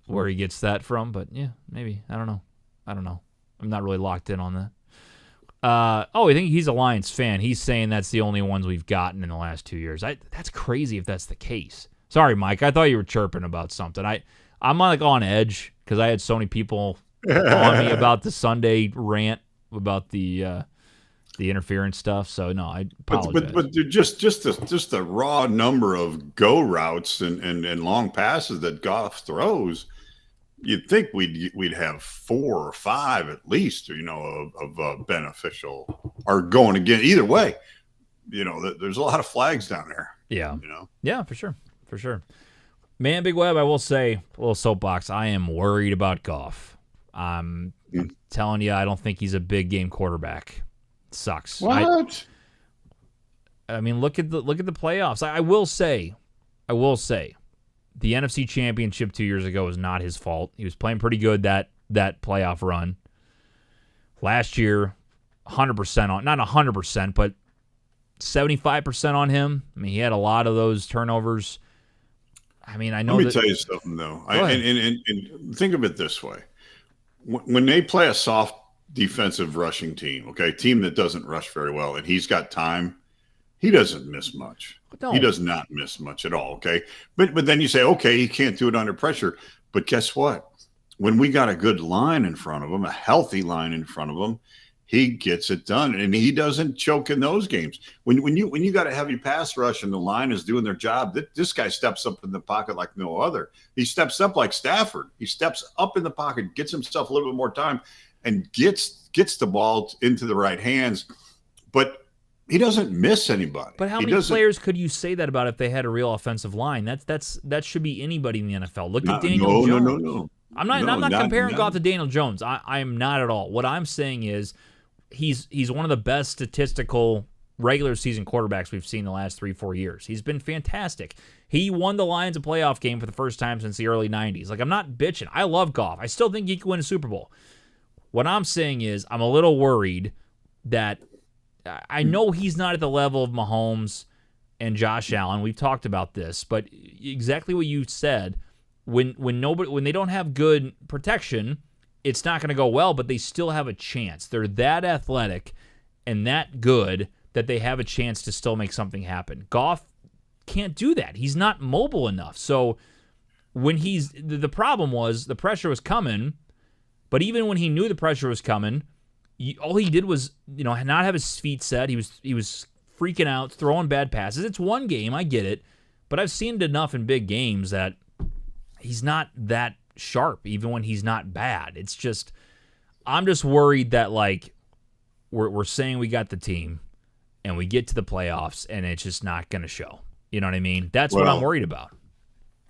where he gets that from, but yeah, maybe. I don't know. I'm not really locked in on that. I think he's a Lions fan. He's saying that's the only ones we've gotten in the last 2 years. That's crazy if that's the case. Sorry, Mike. I thought you were chirping about something. I'm like on edge because I had so many people on me about the Sunday rant about the interference stuff. So no, I apologize. But just the raw number of go routes and long passes that Goff throws, you'd think we'd have 4 or 5 at least, of beneficial or going again. Either way, there's a lot of flags down there. Yeah. Yeah, for sure. Man, Big Web, I will say, a little soapbox, I am worried about Goff. I'm telling you, I don't think he's a big game quarterback. It sucks. What? I mean, look at the playoffs. I will say, the NFC Championship 2 years ago was not his fault. He was playing pretty good that playoff run. Last year, 100% on, not 100%, but 75% on him. I mean, he had a lot of those turnovers. I mean, I know. Let me tell you something, though. And think of it this way: when they play a soft defensive rushing team, team that doesn't rush very well, and he's got time, he doesn't miss much. No. He does not miss much at all. But then you say, he can't do it under pressure. But guess what? When we got a good line in front of him, a healthy line in front of him, he gets it done, and he doesn't choke in those games. When you got a heavy pass rush and the line is doing their job, this guy steps up in the pocket like no other. He steps up like Stafford. He steps up in the pocket, gets himself a little bit more time, and gets the ball into the right hands. But he doesn't miss anybody. But how many players could you say that about if they had a real offensive line? That should be anybody in the NFL. Look at Daniel Jones. No. I'm not comparing Goff to Daniel Jones. I am not at all. What I'm saying is he's one of the best statistical regular season quarterbacks we've seen in the last 3-4 years. He's been fantastic. He won the Lions a playoff game for the first time since the early 90s. Like, I'm not bitching. I love Goff. I still think he could win a Super Bowl. What I'm saying is I'm a little worried that I know he's not at the level of Mahomes. and Josh Allen. We've talked about this, but exactly what you said. When they don't have good protection, it's not going to go well, but they still have a chance. They're that athletic and that good that they have a chance to still make something happen. Goff can't do that. He's not mobile enough. So when the problem was the pressure was coming, but even when he knew the pressure was coming, all he did was, not have his feet set. He was freaking out, throwing bad passes. It's one game, I get it, but I've seen it enough in big games that he's not that sharp, even when he's not bad. It's just, I'm just worried that we're saying we got the team, and we get to the playoffs, and it's just not going to show. You know what I mean? That's what I'm worried about.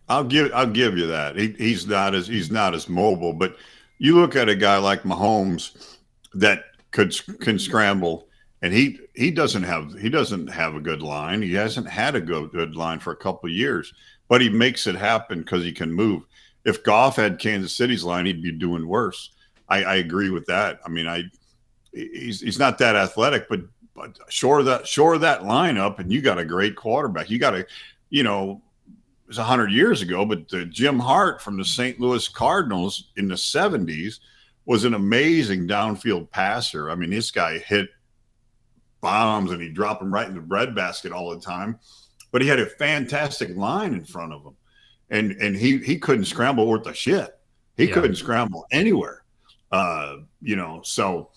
I'll give you that. He's not as mobile, but you look at a guy like Mahomes that can scramble, and he doesn't have a good line. He hasn't had a good line for a couple of years, but he makes it happen because he can move. If Goff had Kansas City's line, he'd be doing worse. I agree with that. I mean, he's not that athletic, but shore that line up, and you got a great quarterback. You got it was 100 years ago, but Jim Hart from the St. Louis Cardinals in the 70s was an amazing downfield passer. I mean, this guy hit bombs and he'd drop them right in the breadbasket all the time, but he had a fantastic line in front of him, and he couldn't scramble worth a shit. He couldn't scramble anywhere. So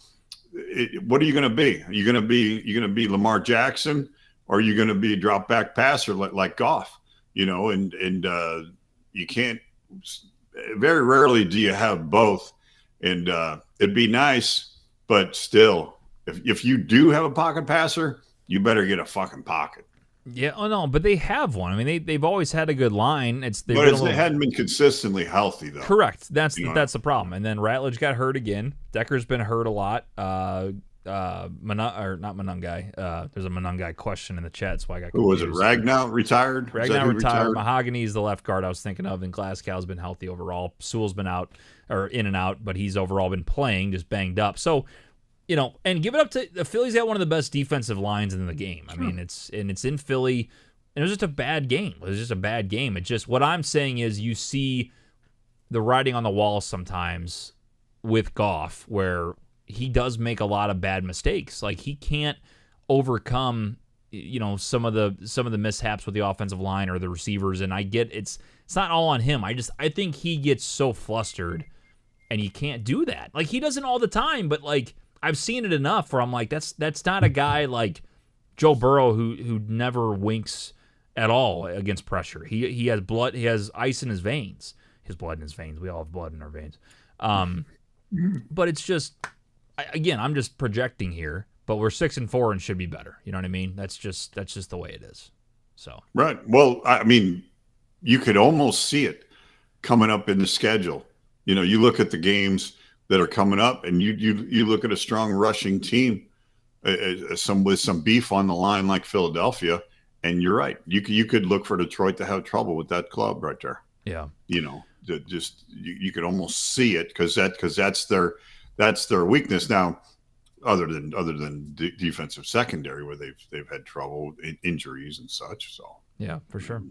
what are you going to be? Are you going to be Lamar Jackson, or are you going to be a drop back passer like Goff? And you can't. Very rarely do you have both, and it'd be nice, but still, if you do have a pocket passer, you better get a fucking pocket. Yeah, no, but they have one. I mean, they've always had a good line. They hadn't been consistently healthy, though. Correct. That's the problem. And then Ratledge got hurt again. Decker's been hurt a lot. Not Monungai. There's a Monungai question in the chat, so I got confused. Who was it? Ragnow retired? Retired. Mahogany is the left guard I was thinking of, and Glasgow's been healthy overall. Sewell's been out, or in and out, but he's overall been playing, just banged up. So, and give it up to the Phillies. Got one of the best defensive lines in the game. I mean, it's in Philly, and it was just a bad game. It was just a bad game. It just, what I'm saying is, you see the writing on the wall sometimes with Goff, where he does make a lot of bad mistakes. Like, he can't overcome, some of the mishaps with the offensive line or the receivers. And I get it's not all on him. I think he gets so flustered, and he can't do that. Like, he doesn't all the time, but I've seen it enough where I'm like, that's not a guy like Joe Burrow who never winks at all against pressure. He has blood. He has ice in his veins. His blood in his veins. We all have blood in our veins. But it's just, again, I'm just projecting here. But we're 6-4 and should be better. You know what I mean? That's just the way it is. So right. Well, I mean, you could almost see it coming up in the schedule. You look at the games that are coming up, and you look at a strong rushing team, with some beef on the line like Philadelphia, and you're right. You could look for Detroit to have trouble with that club right there. Yeah. You could almost see it because that's their weakness now. Other than defensive secondary, where they've had trouble, injuries and such. So yeah, for sure.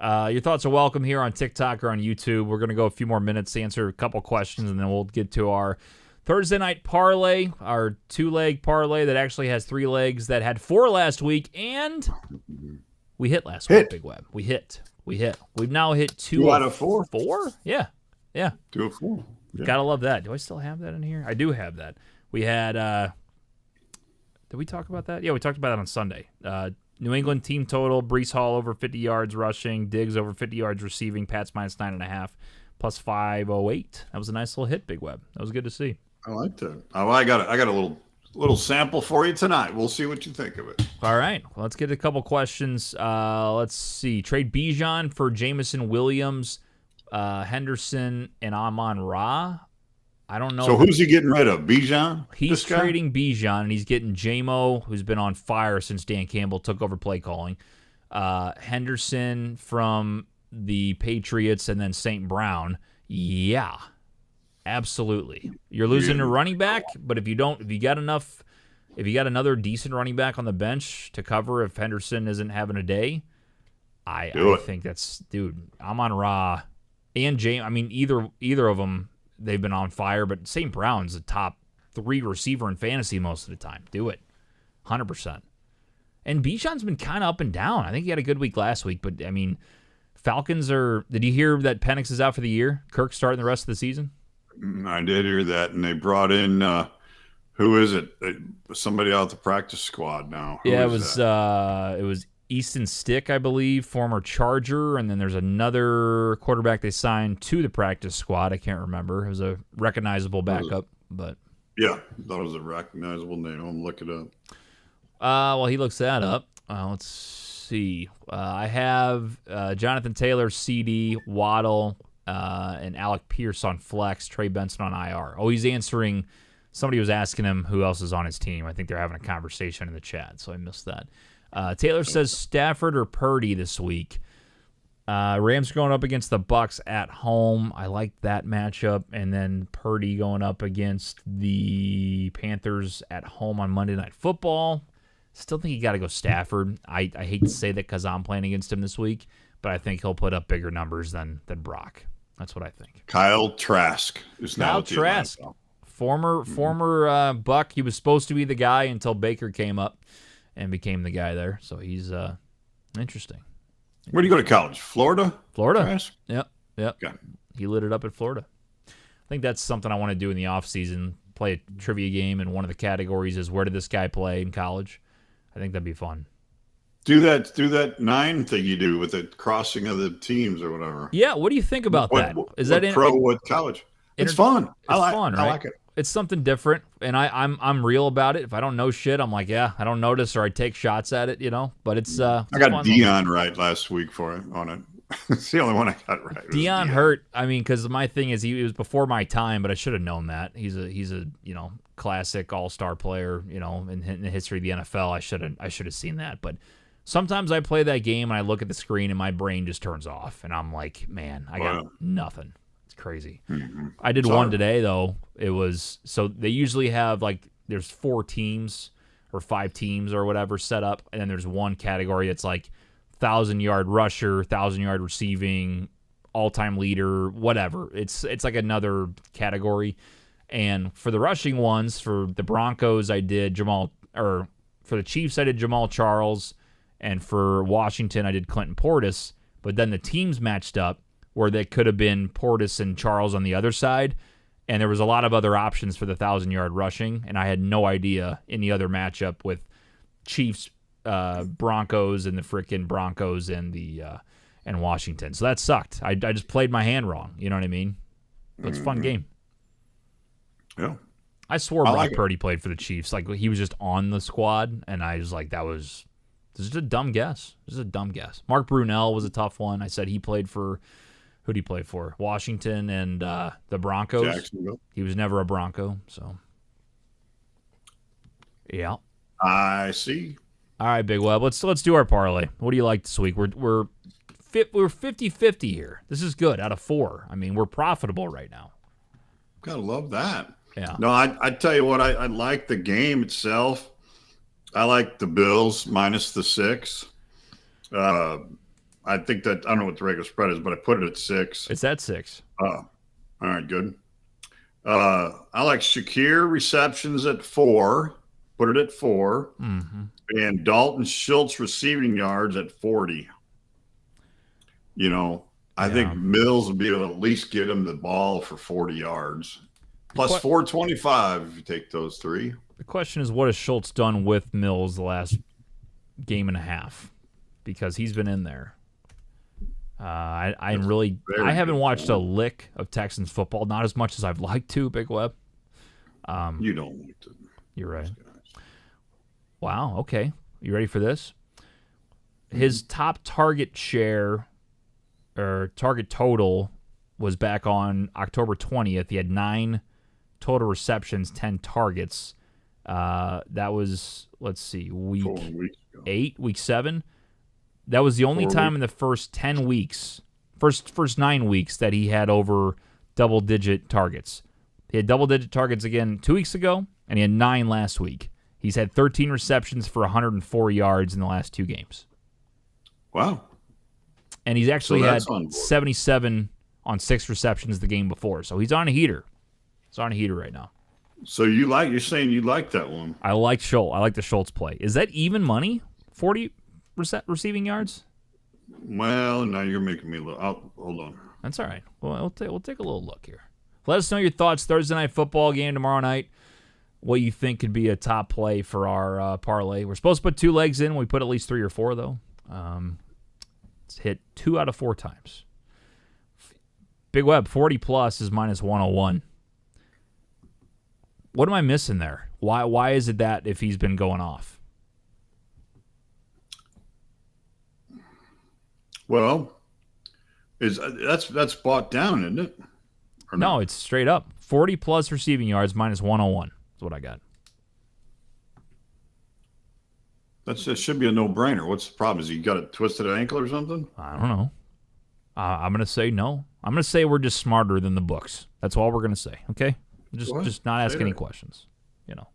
Your thoughts are welcome here on TikTok or on YouTube. We're going to go a few more minutes to answer a couple questions, and then we'll get to our Thursday night parlay, our 2-leg parlay that actually has 3 legs, that had 4 last week, and we hit last week, Big Web. We hit. We've now hit 2 out of 4. 4? Yeah. 2 of 4. Yeah. Gotta love that. Do I still have that in here? I do have that. We had, did we talk about that? Yeah, we talked about that on Sunday. New England team total, Breece Hall over 50 yards rushing, Diggs over 50 yards receiving, Pats minus 9.5, plus 508. That was a nice little hit, Big Web. That was good to see. I like that. Oh, I got a little sample for you tonight. We'll see what you think of it. All right. Well, let's get a couple questions. Let's see. Trade Bijan for Jamison Williams, Henderson, and Amon Ra. I don't know. So who's he getting rid of? Bijan? He's trading Bijan, and he's getting J-Mo, who's been on fire since Dan Campbell took over play calling. Henderson from the Patriots, and then St. Brown. Yeah, absolutely. You're losing a running back, but if you got enough if you got another decent running back on the bench to cover if Henderson isn't having a day, I think that's, dude, Amon Ra and James. I mean, either of them, they've been on fire, but St. Brown's the top 3 receiver in fantasy most of the time. Do it. 100%. And Bijan's been kind of up and down. I think he had a good week last week, but, I mean, Falcons are... Did you hear that Penix is out for the year? Kirk's starting the rest of the season? I did hear that, and they brought in... who is it? Somebody out the practice squad now. It was Easton Stick, I believe, former Charger, and then there's another quarterback they signed to the practice squad. I can't remember. It was a recognizable backup, but... Yeah, that was a recognizable name. I'm looking it up. Well, he looks that up. Let's see. I have Jonathan Taylor, CD, Waddle, and Alec Pierce on flex, Trey Benson on IR. Oh, he's answering. Somebody was asking him who else is on his team. I think they're having a conversation in the chat, so I missed that. Taylor says Stafford or Purdy this week. Rams going up against the Bucks at home. I like that matchup. And then Purdy going up against the Panthers at home on Monday Night Football. Still think you got to go Stafford. I hate to say that because I'm playing against him this week, but I think he'll put up bigger numbers than Brock. That's what I think. Kyle Trask is now Kyle Trask, former Buck. He was supposed to be the guy until Baker came up and became the guy there. So he's interesting. Where do you go to college? Florida? Trask? Yep. Okay. He lit it up at Florida. I think that's something I want to do in the offseason, play a trivia game, and one of the categories is where did this guy play in college? I think that'd be fun. Do that 9 thing you do with the crossing of the teams or whatever. Yeah, what do you think about that? Is that what college? It's fun. It's fun, right? I like it. It's something different, and I'm real about it. If I don't know shit, I'm like, yeah, I don't notice, or I take shots at it, But it's I got Dion right last week for it on it. It's the only one I got right. Dion hurt. I mean, because my thing is he was before my time, but I should have known that. He's a classic all-star player, in the history of the NFL. I should have seen that. But sometimes I play that game and I look at the screen and my brain just turns off, and I'm like, man, I got nothing. Crazy. Mm-hmm. I did one today though. It was so they usually have there's 4 teams or 5 teams or whatever set up, and then there's one category that's 1,000-yard rusher, 1,000-yard receiving, all-time leader, whatever. It's like another category. And for the rushing ones, for the Broncos, I did for the Chiefs, I did Jamal Charles, and for Washington, I did Clinton Portis. But then the teams matched up where they could have been Portis and Charles on the other side, and there was a lot of other options for the 1,000-yard rushing, and I had no idea any other matchup with Chiefs, Broncos, and the frickin' Broncos and and Washington. So that sucked. I just played my hand wrong. You know what I mean? But it's a fun game. Yeah. I swore Brock Purdy played for the Chiefs. He was just on the squad, and I was like, this is a dumb guess. This is a dumb guess. Mark Brunell was a tough one. I said he played for... Who did he play for? Washington and the Broncos. Jacksonville. He was never a Bronco, so yeah. I see. All right, Big Web. Let's do our parlay. What do you like this week? We're 50-50 here. This is good out of 4. I mean, we're profitable right now. Gotta love that. Yeah. No, I tell you what, I like the game itself. I like the Bills minus the 6. I think that I don't know what the regular spread is, but I put it at 6. It's at 6. All right, good. I like Shakir receptions at 4. Put it at 4. Mm-hmm. And Dalton Schultz receiving yards at 40. I think Mills will be able to at least get him the ball for 40 yards. Plus 425 if you take those 3. The question is, what has Schultz done with Mills the last game and a half? Because he's been in there. I haven't watched a lick of Texans football, not as much as I'd like to, Big Web. You don't like to. You're right. Wow, okay. You ready for this? His top target share or target total was back on October 20th. He had 9 total receptions, 10 targets. That was, let's see, week 8, week 7. That was the only time in the first 10 weeks, first 9 weeks, that he had over double-digit targets. He had double-digit targets again 2 weeks ago, and he had 9 last week. He's had 13 receptions for 104 yards in the last 2 games. Wow. And he's actually had on board. 77 on 6 receptions the game before. So he's on a heater. He's on a heater right now. So you're saying you like that one? I like Schultz. I like the Schultz play. Is that even money? 40 receiving yards? Well, now you're making me look. Hold on. That's all right. Well, we'll take a little look here. Let us know your thoughts. Thursday night football game tomorrow night. What you think could be a top play for our parlay. We're supposed to put 2 legs in. We put at least 3 or 4, though. It's hit 2 out of 4 times. Big Web, 40 plus is minus 101. What am I missing there? Why is it that if he's been going off? Well, that's bought down, isn't it? Or No, it's straight up. 40 plus receiving yards minus 101 is what I got. That should be a no-brainer. What's the problem? Is he got a twisted ankle or something? I don't know. I'm going to say no. I'm going to say we're just smarter than the books. That's all we're going to say, okay? Just not ask any questions, you know.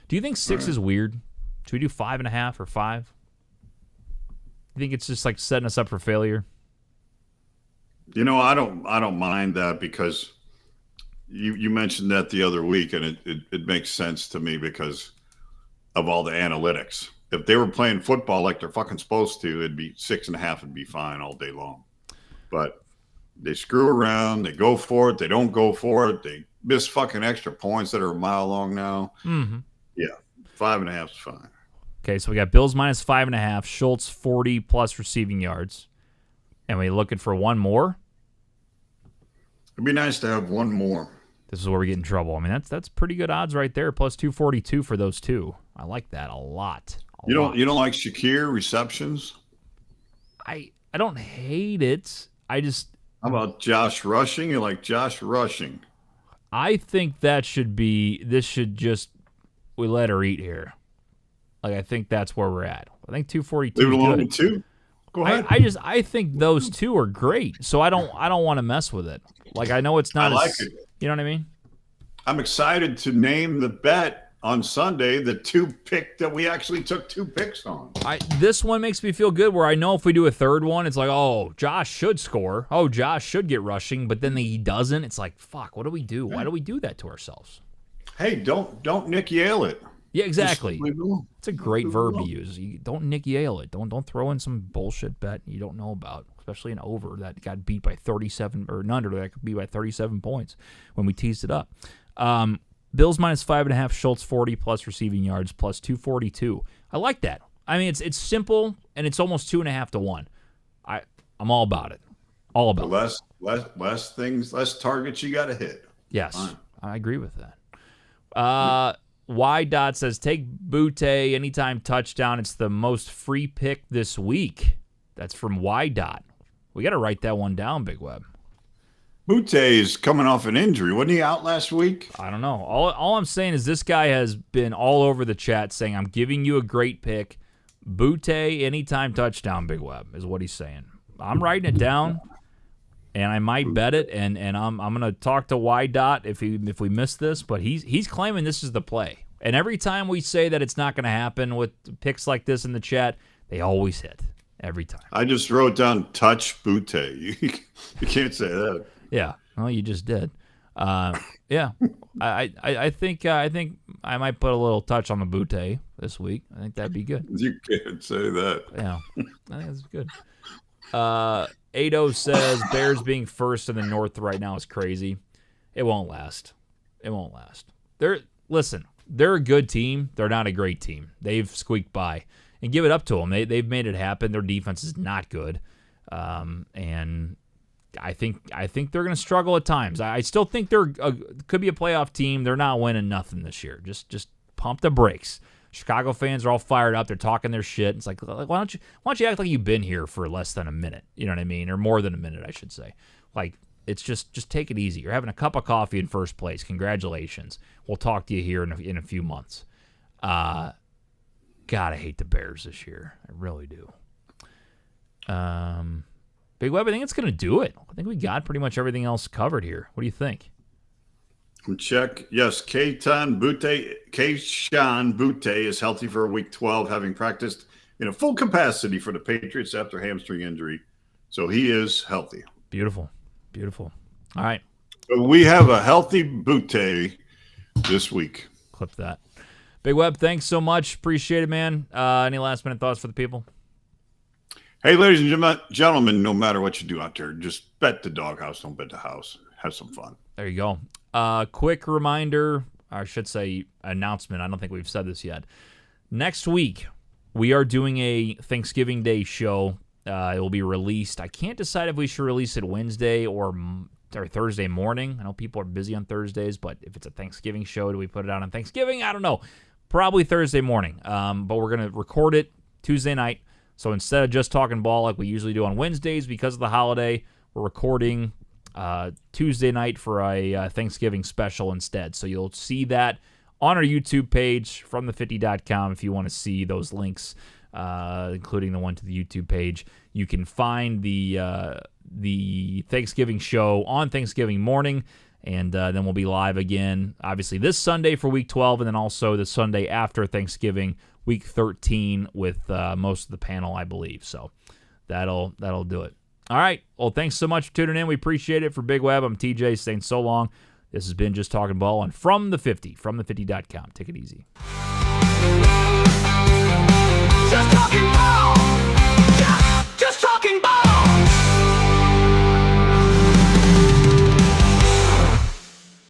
Do you think 6 is weird? Should we do 5.5 or 5? You think it's just like setting us up for failure? You know, I don't mind that because you mentioned that the other week, and it makes sense to me because of all the analytics. If they were playing football like they're fucking supposed to, it'd be 6.5 would be fine all day long. But they screw around, they go for it, they don't go for it, they miss fucking extra points that are a mile long now. Mm-hmm. Yeah, 5.5 is fine. Okay, so we got Bills minus 5.5, Schultz 40 plus receiving yards. And we looking for one more? It'd be nice to have one more. This is where we get in trouble. I mean, that's pretty good odds right there, plus 242 for those 2. I like that a lot. You don't like Shakir receptions? I don't hate it. How about Josh Rushing? You like Josh Rushing? I think this should just, we let her eat here. Like, I think that's where we're at. I think 242 Leave it is alone good. with 2. Go ahead. I think those 2 are great. So I don't want to mess with it. Like, I know it's not. I like it. You know what I mean? I'm excited to name the bet on Sunday the 2 pick that we actually took 2 picks on. This one makes me feel good where I know if we do a third one, it's like, oh, Josh should score. Oh, Josh should get rushing, but then he doesn't. It's like, fuck, what do we do? Why do we do that to ourselves? Hey, don't Nick Yale it. Yeah, exactly. It's a great verb to use. You don't Nick Yale it. Don't throw in some bullshit bet you don't know about, especially an over that got beat by 37 or an under that could be by 37 points when we teased it up. Bills minus 5.5, Schultz 40 plus receiving yards plus 242. I like that. I mean, it's simple and it's almost 2.5 to 1. I'm all about it. All about it. Less things, less targets you got to hit. Yes, fine. I agree with that. Y Dot says take Butte anytime touchdown. It's the most free pick this week. That's from Y Dot. We got to write that one down, Big Web. Butte is coming off an injury. Wasn't he out last week? I don't know. All I'm saying is this guy has been all over the chat saying, I'm giving you a great pick. Butte anytime touchdown, Big Web, is what he's saying. I'm writing it down, and I might bet it, and I'm going to talk to Y Dot if we miss this, but he's claiming this is the play. And every time we say that it's not going to happen with picks like this in the chat, they always hit. Every time. I just wrote down touch Butte. You can't say that. Yeah. Well, you just did. Yeah. I think I might put a little touch on the Butte this week. I think that'd be good. You can't say that. Yeah. I think that's good. Ado says Bears being first in the North right now is crazy. It won't last. It won't last. They're a good team. They're not a great team. They've squeaked by. And give it up to them. They've made it happen. Their defense is not good. And I think they're going to struggle at times. I still think could be a playoff team. They're not winning nothing this year. Just pump the brakes. Chicago fans are all fired up. They're talking their shit. It's like, why don't you act like you've been here for less than a minute? You know what I mean? Or more than a minute, I should say. Like, it's just take it easy. You're having a cup of coffee in first place. Congratulations. We'll talk to you here in a few months. God, I hate the Bears this year. I really do. Big Web, I think it's going to do it. I think we got pretty much everything else covered here. What do you think? Check. Yes, Keishan Butte is healthy for week 12, having practiced in a full capacity for the Patriots after hamstring injury. So he is healthy. Beautiful. Beautiful. All right. So we have a healthy Butte this week. Clip that. Big Web, thanks so much. Appreciate it, man. Any last minute thoughts for the people? Hey, ladies and gentlemen, no matter what you do out there, just bet the doghouse, don't bet the house. Have some fun. There you go. Quick reminder, or I should say announcement. I don't think we've said this yet. Next week, we are doing a Thanksgiving Day show. It will be released. I can't decide if we should release it Wednesday or Thursday morning. I know people are busy on Thursdays, but if it's a Thanksgiving show, do we put it out on Thanksgiving? I don't know. Probably Thursday morning. But we're going to record it Tuesday night. So instead of just talking ball like we usually do on Wednesdays because of the holiday, we're recording Tuesday night for a Thanksgiving special instead. So you'll see that on our YouTube page from the50.com if you want to see those links, including the one to the YouTube page. You can find the Thanksgiving show on Thanksgiving morning, and then we'll be live again, obviously, this Sunday for Week 12, and then also the Sunday after Thanksgiving, Week 13, with most of the panel, I believe. So that'll do it. All right. Well, thanks so much for tuning in. We appreciate it. For Big Web, I'm TJ saying so long. This has been Just Talking Ball on From the 50, from the50.com. Take it easy. Just talking